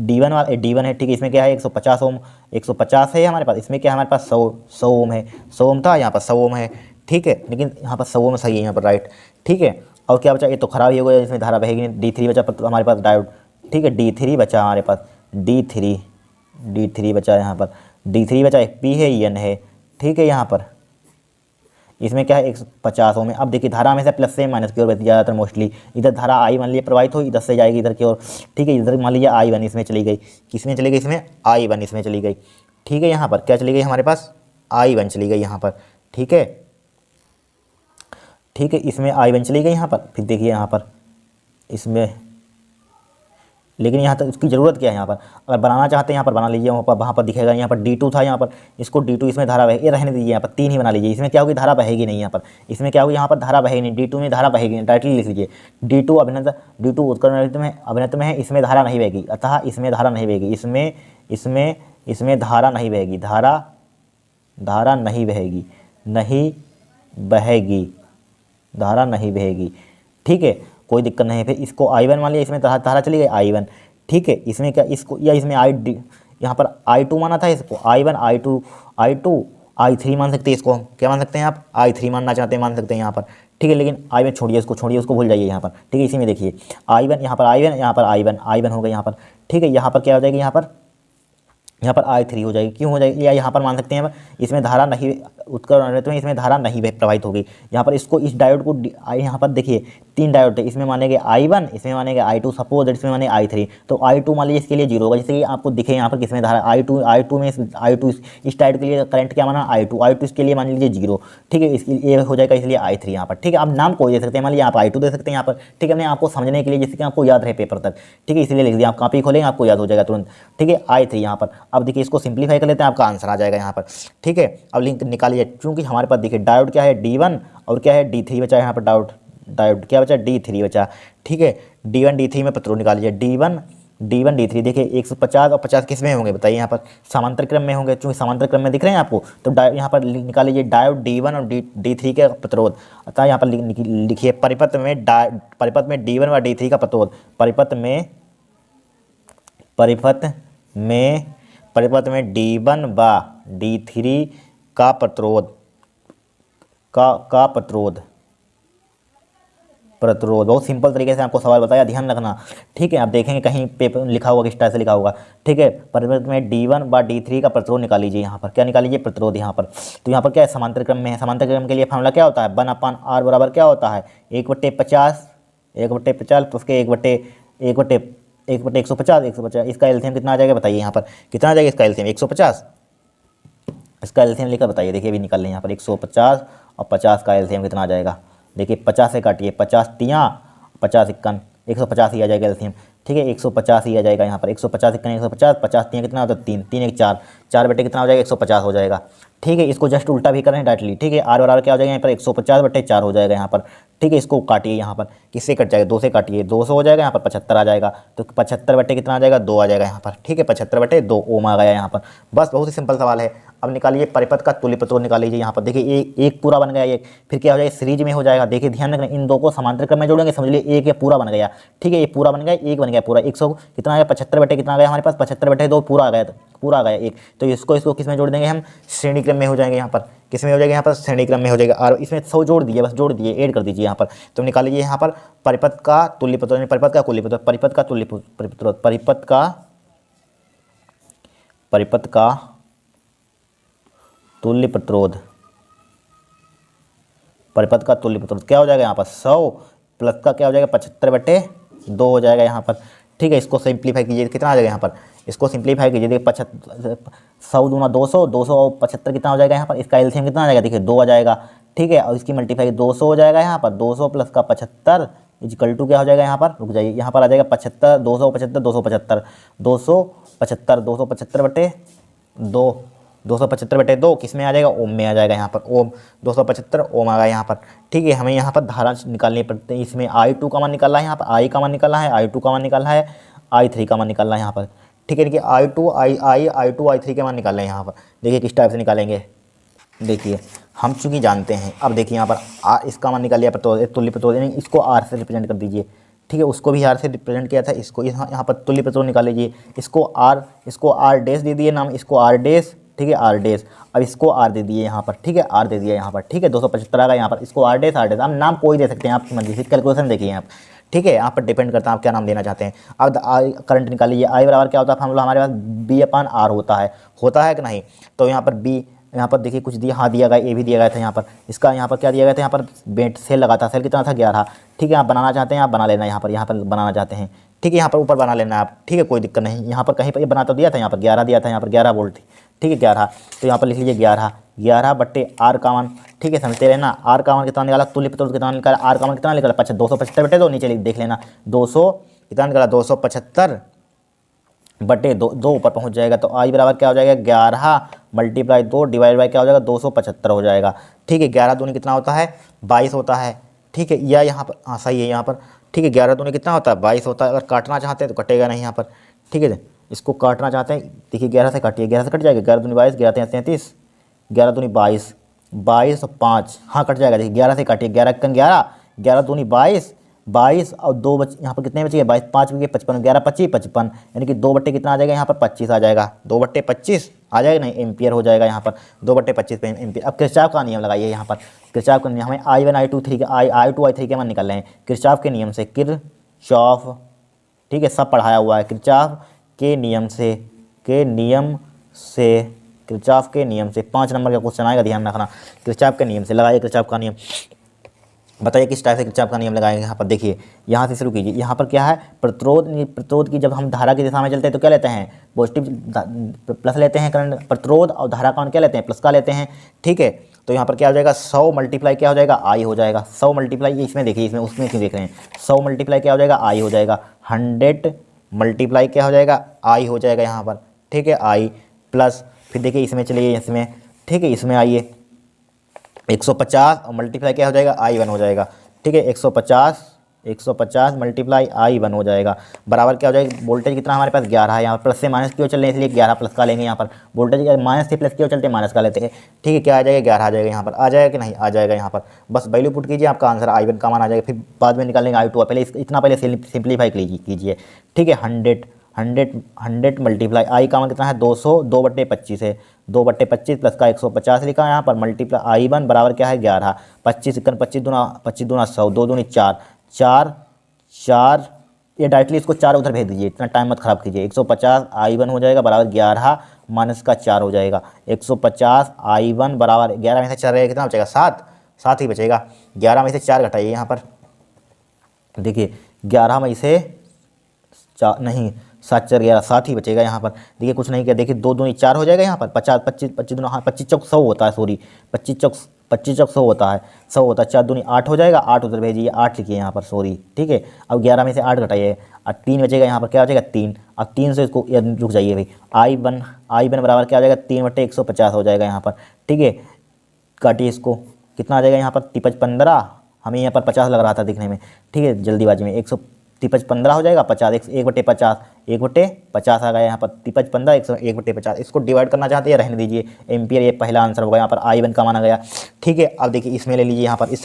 D1 वाला D1 है, ठीक है। इसमें क्या है 150 ओम, 150 है हमारे पास। इसमें क्या है हमारे पास 100 ओम है, 100 ओम था, यहाँ पर 100 ओम है, ठीक है। लेकिन यहाँ पर 100 ओम सही है यहाँ पर, राइट, ठीक है। और क्या बचा, ये तो खराब ही हो गया, इसमें धारा बहेगी नहीं। D3 बचा हमारे पास डायोड, ठीक है। D3 बचा हमारे पास, D3 बचा यहाँ पर, D3 बचा, एक P है, N है, ठीक है। यहाँ पर इसमें क्या है 150 ओम है। अब देखिए धारा हमेशा प्लस से माइनस की ओर बहती है ज़्यादातर, मोस्टली इधर धारा आई मान लीजिए प्रवाहित हो, इधर से जाएगी इधर की ओर, ठीक है। इधर मान लीजिए I1 इसमें चली गई, किसमें चली गई, इसमें I1 इसमें चली गई, ठीक है। यहाँ पर क्या चली गई हमारे पास, I1 चली गई यहाँ पर, ठीक है, ठीक है। इसमें I1 चली गई यहाँ पर। फिर देखिए यहाँ पर इसमें, लेकिन यहाँ तक उसकी ज़रूरत क्या है, यहाँ पर अगर बनाना चाहते हैं यहाँ पर बना लीजिए, वहाँ पर दिखेगा। यहाँ पर D2 था, यहाँ पर इसको D2 इसमें धारा बहे, ये रहने दीजिए, यहाँ पर 3 ही बना लीजिए। इसमें क्या होगी, धारा बहेगी नहीं, यहाँ पर इसमें क्या होगी, यहाँ पर धारा बहेगी नहीं, D2 में धारा बहेगी नहीं, डायरेक्टली लिख लीजिए D2 अभिनत, D2 उत्कर्ण में अभिनत में है, इसमें धारा नहीं बहेगी, अतः इसमें धारा नहीं बहेगी, इसमें धारा नहीं बहेगी, धारा नहीं बहेगी, धारा नहीं बहेगी, ठीक है। कोई दिक्कत नहीं है। फिर इसको I1 मान लिया, इसमें धारा चली गई I1, ठीक है। इसमें क्या, इसको या इसमें यहाँ पर I2 माना था, इसको I1 I2 I3 मान सकते हैं, इसको क्या मान सकते हैं आप, I3 मानना चाहते हैं मान सकते हैं यहाँ पर, ठीक है। लेकिन I1 छोड़िए, उसको भूल जाइए यहाँ पर, ठीक है। इसी में देखिए I1 यहाँ पर I1 हो गया यहाँ पर, ठीक है। यहाँ पर क्या हो जाएगी, यहाँ पर I3 हो जाएगी, क्यों हो जाएगी, या यहाँ पर मान सकते हैं इसमें धारा नहीं, उत्कर्ण में इसमें धारा नहीं प्रवाहित होगी। यहाँ पर इसको, इस डायोड को, यहाँ पर देखिए 3 डायोड थे, इसमें मानेंगे I1, इसमें मानेंगे I2, सपोज इसमें माने I3, तो I2 मान लीजिए इसके लिए 0 होगा। जैसे कि आपको दिखे यहाँ पर किसमें धारा I2 में इस डायोड के लिए करंट क्या माना I2 इसके लिए मान लीजिए 0, ठीक है। इसके ये हो जाएगा इसलिए I3 यहाँ पर, ठीक है। आप नाम कोई दे सकते हैं, मान लीजिए आप I2 दे सकते हैं यहाँ पर, ठीक है। हमने आपको समझने के लिए, जैसे कि आपको याद रहे पेपर तक, ठीक है, इसलिए लिख दिया। आप कॉपी खोलेंगे आपको याद हो जाएगा तुरंत, ठीक है। I3 यहाँ पर। अब देखिए इसको सिंप्लीफाई कर लेते हैं, आपका आंसर आ जाएगा यहाँ पर, ठीक है। अब लिंक निकालिए, क्योंकि हमारे पास देखिए डायोड क्या है D1 और क्या है D3 बचा है यहाँ पर, डायोड क्या बचा, D3 बचा, ठीक है। D1 D3 में प्रतिरोध निकालिए, D1 D3 देखिए 150 और 50 किस में होंगे बताइए, यहाँ पर समांतर क्रम में होंगे, क्योंकि समांतर क्रम में दिख रहे हैं आपको। तो यहाँ पर निकाल लीजिए डायोड D1 और D3 के प्रतिरोध। अतः यहाँ पर लिखिए परिपथ में D1 व D3 का प्रतिरोध, परिपथ में D1 व D3 का प्रतिरोध, बहुत सिंपल तरीके से आपको सवाल बताया, ध्यान रखना, ठीक है। आप देखेंगे कहीं पेपर लिखा होगा, किस टाइप से लिखा होगा, ठीक है। परिपथ में D1 व D3 का प्रतिरोध निकाल लीजिए। यहाँ पर क्या निकाल लीजिए, प्रतिरोध यहाँ पर। तो यहाँ पर क्या है, समांतर क्रम में है। समांतर क्रम के लिए फार्मूला क्या होता है, 1/R बराबर क्या होता है, 1/50 प्लस के 1/150। इसका एलसीएम कितना आ जाएगा बताइए, यहाँ पर कितना आ जाएगा इसका एलसीएम, 150। इसका एलसीएम लिखकर बताइए, देखिए अभी निकाल लें यहाँ पर 150 और 50 का एलसीएम कितना आ जाएगा। देखिए 50 से काटिए, 50 तियाँ 50 इक्कन, 150 ही आ जाएगा एलसीएम, ठीक है। 150 ही आ जाएगा यहाँ पर, 150 इक्कन 150, 50 तियाँ कितना होता है 3, 3 1 4, 4 बटे कितना हो जाएगा 150 हो जाएगा, ठीक है। इसको जस्ट उल्टा भी करें डायरेक्टली, ठीक है। R और R क्या हो जाएगा यहाँ पर 150/4 हो जाएगा यहाँ पर, ठीक है। इसको काटिए यहाँ पर, किससे कट जाएगा, 2 से काटिए, 200 हो जाएगा यहाँ पर, 75 आ जाएगा। तो 75 बटे कितना आ जाएगा, 2 आ जाएगा यहाँ पर, ठीक है। 75/2 ओम आ गया यहाँ पर। बस बहुत ही सिंपल सवाल है। अब निकालिए परिपथ का तुल्य प्रतिरोध निकाल लीजिए यहाँ पर। देखिए एक पूरा बन गया, एक फिर क्या हो जाएगा, सीरीज में हो जाएगा। देखिए ध्यान रखना, इन दो को समांतर क्रम में जोड़ेंगे, समझ लीजिए एक ये पूरा बन गया, ठीक है। ये पूरा बन गया, एक बन गया पूरा। 100 कितना आ गया, 75 बटे कितना आ गया हमारे पास, 75/2 पूरा आ गया एक। तो इसको किस में जोड़ देंगे हम, श्रेणी क्रम में हो जाएंगे यहाँ पर, किस में हो जाएगा यहाँ पर, श्रेणी क्रम में हो जाएगा। और इसमें 100 जोड़ दिए, बस जोड़ दिए, ऐड कर दीजिए यहाँ पर। तो निकाल लीजिए यहाँ पर परिपथ का तुल्य प्रतिरोध, परिपथ का तुल्य प्रतिरोध, परिपथ का तुल्य प्रतिरोध क्या हो जाएगा यहाँ पर, 100 प्लस का क्या हो जाएगा 75/2 हो जाएगा यहाँ पर, ठीक है। इसको सिंप्लीफाई कीजिए, कितना आ जाएगा यहाँ पर, इसको सिंप्लीफाई कीजिए। देखिए 100 दूना 200, 200 और 75 कितना हो जाएगा यहाँ पर, इसका एलसीएम कितना आ जाएगा, देखिए 2 आ जाएगा, ठीक है। और इसकी मल्टीप्लाई 200 हो जाएगा यहाँ पर, 200 प्लस का 75 इक्वल टू क्या हो जाएगा यहाँ पर, रुक जाइए, यहाँ पर आ जाएगा 75, 275, 275/2 किस में आ जाएगा, ओम में आ जाएगा यहाँ पर, ओम 275 ओम आ गया यहाँ पर, ठीक है। हमें यहाँ पर धारा निकालनी पड़ती है। इसमें I2 का मान निकालना है, यहाँ पर I का मान निकालना है, I2 का मान निकालना है, I3 का मान निकालना है यहाँ पर, ठीक है। देखिए I2 I3 के मान निकालना है यहाँ पर। देखिए किस टाइप से निकालेंगे, देखिए हम चूँकि जानते हैं। अब देखिए यहाँ पर इसका मान निकाल लिया, तुल्य प्रतिरोध, इसको R से रिप्रेजेंट कर दीजिए, ठीक है, उसको भी आर से रिप्रेजेंट किया था। इसको यहाँ पर तुल्य प्रतिरोध निकाल लीजिए, इसको आर डैश दे दिए नाम, इसको आर डैश, ठीक है, आर डैश। अब इसको आर दे दिए यहाँ पर, ठीक है, आर दे दिया यहाँ पर, ठीक है, 275 आ गया यहाँ पर, इसको आर डैश, आप नाम कोई दे सकते हैं, आपकी मर्जी से, कैलकुलेशन देखिए आप, ठीक है, यहाँ पर डिपेंड करता है आप क्या नाम देना चाहते हैं। अब करंट निकाल लीजिए, आई बराबर क्या होता है फॉर्मूला हमारे पास, B/R होता है कि नहीं। तो यहाँ पर बी, यहाँ पर देखिए कुछ दिया, हाँ दिया गया, ए भी दिया गया था यहाँ पर, इसका यहाँ पर क्या दिया गया था, यहाँ पर बेट सेल लगा था, सेल कितना था 11, ठीक है, आप बनाना चाहते हैं आप बना लेना, यहाँ पर बनाना चाहते हैं, ठीक है, यहाँ पर ऊपर बना लेना आप, ठीक है, कोई दिक्कत नहीं। यहाँ पर कहीं पर ये बना तो दिया था, यहाँ पर 11 दिया था, यहाँ पर 11 वोल्ट थी, ठीक है, 11, तो यहाँ पर लिख लीजिए 11 बट्टे आर का मान, ठीक है, समझते रहना। आर का मान कितना निकाला, तुल्य प्रतिरोध कितना निकाला, आर का मान कितना निकाला 275 बटे 2, नीचे देख लेना 200 कितना निकाला 275 बटे 2 ऊपर पहुंच जाएगा। तो आई बराबर क्या हो जाएगा 11 मल्टीप्लाई 2 डिवाइड बाई क्या हो जाएगा 275 हो जाएगा, ठीक है। 11 दूनी कितना होता है 22 होता है, ठीक है, या यहाँ पर हाँ सही है यहाँ पर, ठीक है, 11 दूनी कितना होता है 22 होता है। अगर काटना चाहते हैं तो कटेगा नहीं यहाँ पर, ठीक है, इसको काटना चाहते हैं, देखिए 11 से काटिए, 11 से कट जाएगा, 11 दूनी 22, 11 33, 11 दूनी 22, 22 और 5 हाँ कट जाएगा, देखिए 11 से काटिए, 11 दूनी 22 और 2 बच, यहाँ पर कितने बचे 22, 5 बचे 55, 11 25 55, यानी कि 2 बट्टे कितना आ जाएगा यहाँ पर 25 आ जाएगा, 2 बट्टे 25 आ जाएगा, नहीं एम्पियर हो जाएगा यहाँ पर 2 बट्टे 25 पे एम्पियर। अब किरचॉफ का नियम लगाइए, यहाँ पर किरचॉफ का नियम हमें I1 I2 3 के I2 I3 के मान निकल रहे हैं किरचॉफ के नियम से, किरचॉफ, ठीक है, सब पढ़ाया हुआ है, किरचॉफ के नियम से, किरचॉफ के नियम से 5 नंबर का क्वेश्चन आएगा, ध्यान रखना। किरचॉफ के नियम से लगाइए, किरचॉफ का नियम बताइए किस टाइप से किरचॉफ का नियम लगाएंगे। यहाँ पर देखिए, यहाँ से शुरू कीजिए, यहाँ पर क्या है प्रतिरोध की, जब हम धारा की दिशा में चलते हैं तो क्या लेते हैं पॉजिटिव प्लस लेते हैं करंट, प्रतिरोध और धारा का क्या लेते हैं प्लस का लेते हैं, ठीक है। तो यहाँ पर क्या हो जाएगा 100 मल्टीप्लाई क्या हो जाएगा आई हो जाएगा, 100 मल्टीप्लाई इसमें देखिए, इसमें उसमें क्यों देख रहे हैं, 100 मल्टीप्लाई क्या हो जाएगा आई हो जाएगा, 100 मल्टीप्लाई क्या हो जाएगा आई हो जाएगा यहाँ पर, ठीक है, आई प्लस फिर देखिए इसमें चलिए, इसमें ठीक है, इसमें आइए 150 और मल्टीप्लाई क्या हो जाएगा I1 हो जाएगा, ठीक है, 150 मल्टीप्लाई I1 हो जाएगा, बराबर क्या हो जाएगा, वोल्टेज कितना हमारे पास 11 है, यहाँ पर प्लस से माइनस की ओर चल रहे हैं इसलिए 11 प्लस का लेंगे, यहाँ पर वोल्टेज माइनस से प्लस की ओर चलते हैं माइनस का लेते हैं, ठीक है, क्या आ जाएगा 11 आ जाएगा, यहाँ पर आ जाएगा कि नहीं आ जाएगा, यहाँ पर बस वैल्यू पुट कीजिए, आपका आंसर I1 का मान आ जाएगा, फिर बाद में निकालेंगे I2, पहले इतना पहले सिंप्लीफाई कीजिए, ठीक है। 100 मल्टीप्लाई आई का मान कितना है 200, 2 बट्टे 25 है, 2 बट्टे 25 प्लस का 150 लिखा है यहाँ पर, मल्टीप्लाई I1 बराबर क्या है 11, 25 दूना 100, 2 दूनी 4, ये डायरेक्टली इसको 4 उधर भेज दीजिए, इतना टाइम मत खराब कीजिए। 150 I1 हो जाएगा बराबर 11 माइनस का 4 हो जाएगा, 150 I1 बराबर 11 में से 4 रहेगा कितना बचेगा 7 ही बचेगा, 11 में से 4 घटाइए यहाँ पर, देखिए 11 में से 4 नहीं 7 4 11 7 ही बचेगा यहाँ पर, देखिए कुछ नहीं किया, देखिए 2 दूनी 4 हो जाएगा यहाँ पर, 25 दूना हाँ 25 चौक 100 होता है, सॉरी 25 चौक 100 होता है, 4 दूनी 8 हो जाएगा, 8 उधर भेजिए, 8 लिखिए यहाँ पर, सॉरी, ठीक है। अब 11 में से 8 घटाइए और 3 बचेगा यहाँ पर, क्या बचेगा 3, अब 3 से इसको रुक जाइए भाई, I1 बराबर क्या हो जाएगा 3 बटे 150 हो जाएगा यहाँ पर, ठीक है, काटिए इसको, कितना आ जाएगा यहाँ पर 15, हमें यहाँ पर 50 लग रहा था दिखने में, ठीक है, जल्दीबाजी में 15 हो जाएगा, 50 1 बटे 50 आ गया यहाँ पर, 15 1 बटे 50, इसको डिवाइड करना चाहते हैं रहने दीजिए, एम्पियर ये पहला आंसर होगा, यहाँ पर I1 का माना गया, ठीक है। अब देखिए इसमें ले लीजिए, यहाँ पर इस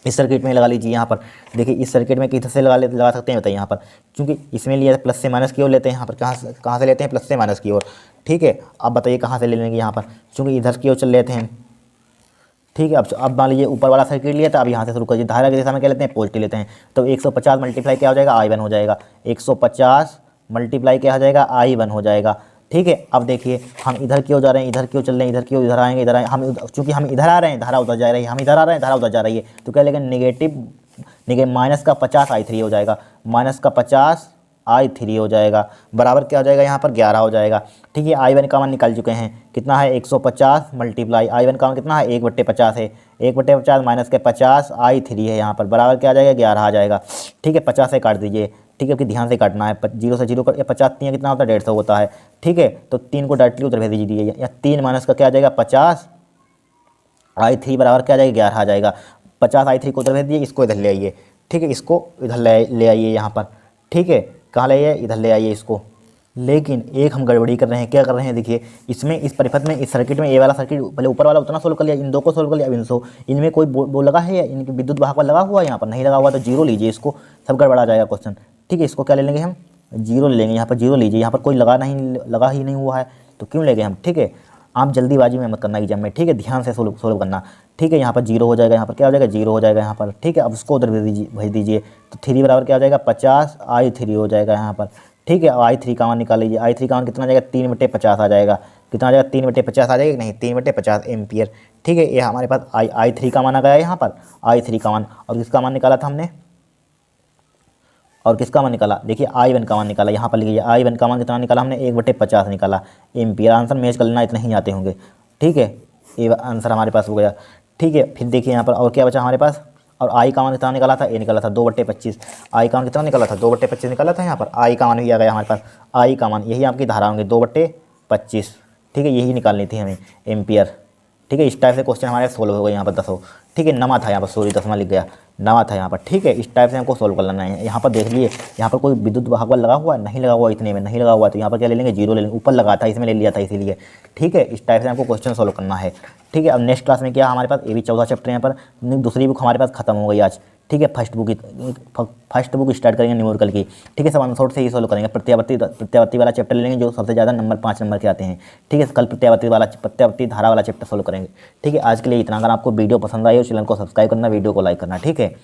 सर्किट में लगा लीजिए, यहाँ पर देखिए इस सर्किट में किधर से लगा सकते हैं बताइए, यहाँ पर क्योंकि इसमें लिया प्लस से माइनस की ओर लेते हैं, यहाँ पर कहाँ से लेते हैं प्लस से माइनस की ओर, ठीक है। अब बताइए कहाँ से ले लेंगे, यहाँ पर चूँकि इधर की ओर चल लेते हैं, ठीक है। अब मान लीजिए ऊपर वाला सर्किट लिया था, अब यहाँ से शुरू करिए, धारा की दिशा में क्या लेते हैं पॉजिटिव लेते हैं, तो 150 मल्टीप्लाई क्या हो जाएगा I1 हो जाएगा, 150 मल्टीप्लाई क्या हो जाएगा I1 हो जाएगा, ठीक है। अब देखिए हम इधर की ओर जा रहे हैं, इधर की ओर चल रहे हैं, इधर की ओर इधर आएंगे, इधर आए हम, चूँकि हम इधर आ रहे हैं धारा उधर जा रही है, हम इधर आ रहे हैं धारा उधर जा रही है, तो क्या लेकिन नेगेटिव माइनस का 50 I3 हो जाएगा, माइनस का 50 I3 हो जाएगा, बराबर क्या हो जाएगा यहाँ पर 11 हो जाएगा, ठीक है। I1 का मान निकाल चुके हैं, कितना है 150 मल्टीप्लाई I1 का मान कितना है 1 बट्टे 50 है, 1 बट्टे 50 माइनस के 50 I3 है यहाँ पर, बराबर क्या आ जाएगा 11 आ जाएगा, ठीक है। 50 से काट दीजिए, ठीक है, कि ध्यान से काटना है, 0 से 0 कर 50 3 कितना होता है 150 होता है, ठीक है। तो 3 को डायरेक्टली उधर भेज दीजिए, या 3 माइनस का क्या आ जाएगा 50 I3 बराबर क्या आ जाएगा 11 आ जाएगा, 50 I3 को उधर भेज दीजिए, इसको इधर ले आइए, ठीक है, इसको इधर ले आइए यहाँ पर, ठीक है, कहाँ ले आइए इधर ले आइए इसको, लेकिन एक हम गड़बड़ी कर रहे हैं। क्या कर रहे हैं, देखिए इसमें इस परिपथ में, इस सर्किट में, ए वाला सर्किट पहले ऊपर वाला उतना सोल्व कर लिया, इन दो को सोल्व कर लिया। अब इनमें कोई वो लगा है या इनकी विद्युत वाहक लगा हुआ है, यहाँ पर नहीं लगा हुआ तो जीरो लीजिए इसको, सब गड़बड़ा जाएगा क्वेश्चन। ठीक है, इसको क्या ले लेंगे हम, जीरो ले लेंगे। यहाँ पर जीरो लीजिए, यहाँ पर कोई लगा ही नहीं हुआ है तो क्यों ले गए हम। ठीक है, आप जल्दीबाजी में मत करना एग्जाम में। ठीक है, ध्यान से सोल्व करना। ठीक है, यहाँ पर जीरो हो जाएगा, यहाँ पर क्या हो जाएगा, जीरो हो जाएगा यहाँ पर। ठीक है, अब उसको उधर भेज दीजिए तो 3 बराबर क्या हो जाएगा, 50 I3 हो जाएगा यहाँ पर। ठीक है, I3 का मान निकाल लीजिए। I3 का मान कितना आ जाएगा, 3/50 आ जाएगा। कितना आ जाएगा, 3/50 आ जाएगा, नहीं 3/50 एम्पियर। ठीक है, ये हमारे पास I3 का मान आ गया यहाँ पर, I3 का मान। और किसका मान निकाला था हमने, और किसका मान निकाला, देखिए I1 का मान निकाला। यहाँ पर लिखिए I1 का मान कितना निकाला हमने, 1/50 निकाला एम्पियर। आंसर मैच कर लेना, इतने ही आते होंगे। ठीक है, ये आंसर हमारे पास हो गया। ठीक है, फिर देखिए यहाँ पर और क्या बचा हमारे पास, और I का मान कितना निकाला था, ये निकाला था 2/25। I का मान कितना निकाला था, 2/25 निकाला था। यहाँ पर I का मान भी आ गया हमारे पास। I का मान यही आपकी धारा होंगे 2/25। ठीक है, यही निकालनी थी हमें, एम्पियर। ठीक है, इस टाइप से क्वेश्चन हमारे सोल्व हो गए यहाँ पर 10। ठीक है, नमा था यहाँ पर, सॉरी 10वां लिख गया, नवा था यहाँ पर। ठीक है, इस टाइप से हमको सोल्व कर लेना है। यहाँ पर देख लिए, यहाँ पर कोई विद्युत वाहक लगा हुआ है, नहीं लगा हुआ, इतने में नहीं लगा हुआ तो यहाँ पर क्या ले लेंगे, जीरो ले लेंगे। ऊपर लगा था, इसमें ले लिया था इसीलिए। ठीक है, इस टाइप से हमको क्वेश्चन सोल्व करना है। ठीक है, अब नेक्स्ट क्लास में क्या हमारे पास, ये भी 14 चैप्टर यहाँ पर, दूसरी बुक हमारे पास खत्म हो गई आज। ठीक है, फर्स्ट बुक स्टार्ट करेंगे न्यूमेरिकल की। ठीक है, सब आंसर से ही सोल्व करेंगे। प्रत्यावर्ती वाला चैप्टर ले लेंगे, जो सबसे ज़्यादा नंबर 5 नंबर के आते हैं। ठीक है, कल प्रत्यावर्ती धारा वाला चैप्टर सोल्व करेंगे। ठीक है, आज के लिए इतना। अगर आपको वीडियो पसंद आई हो, चैनल को सब्सक्राइब करना, वीडियो को लाइक करना। ठीक है।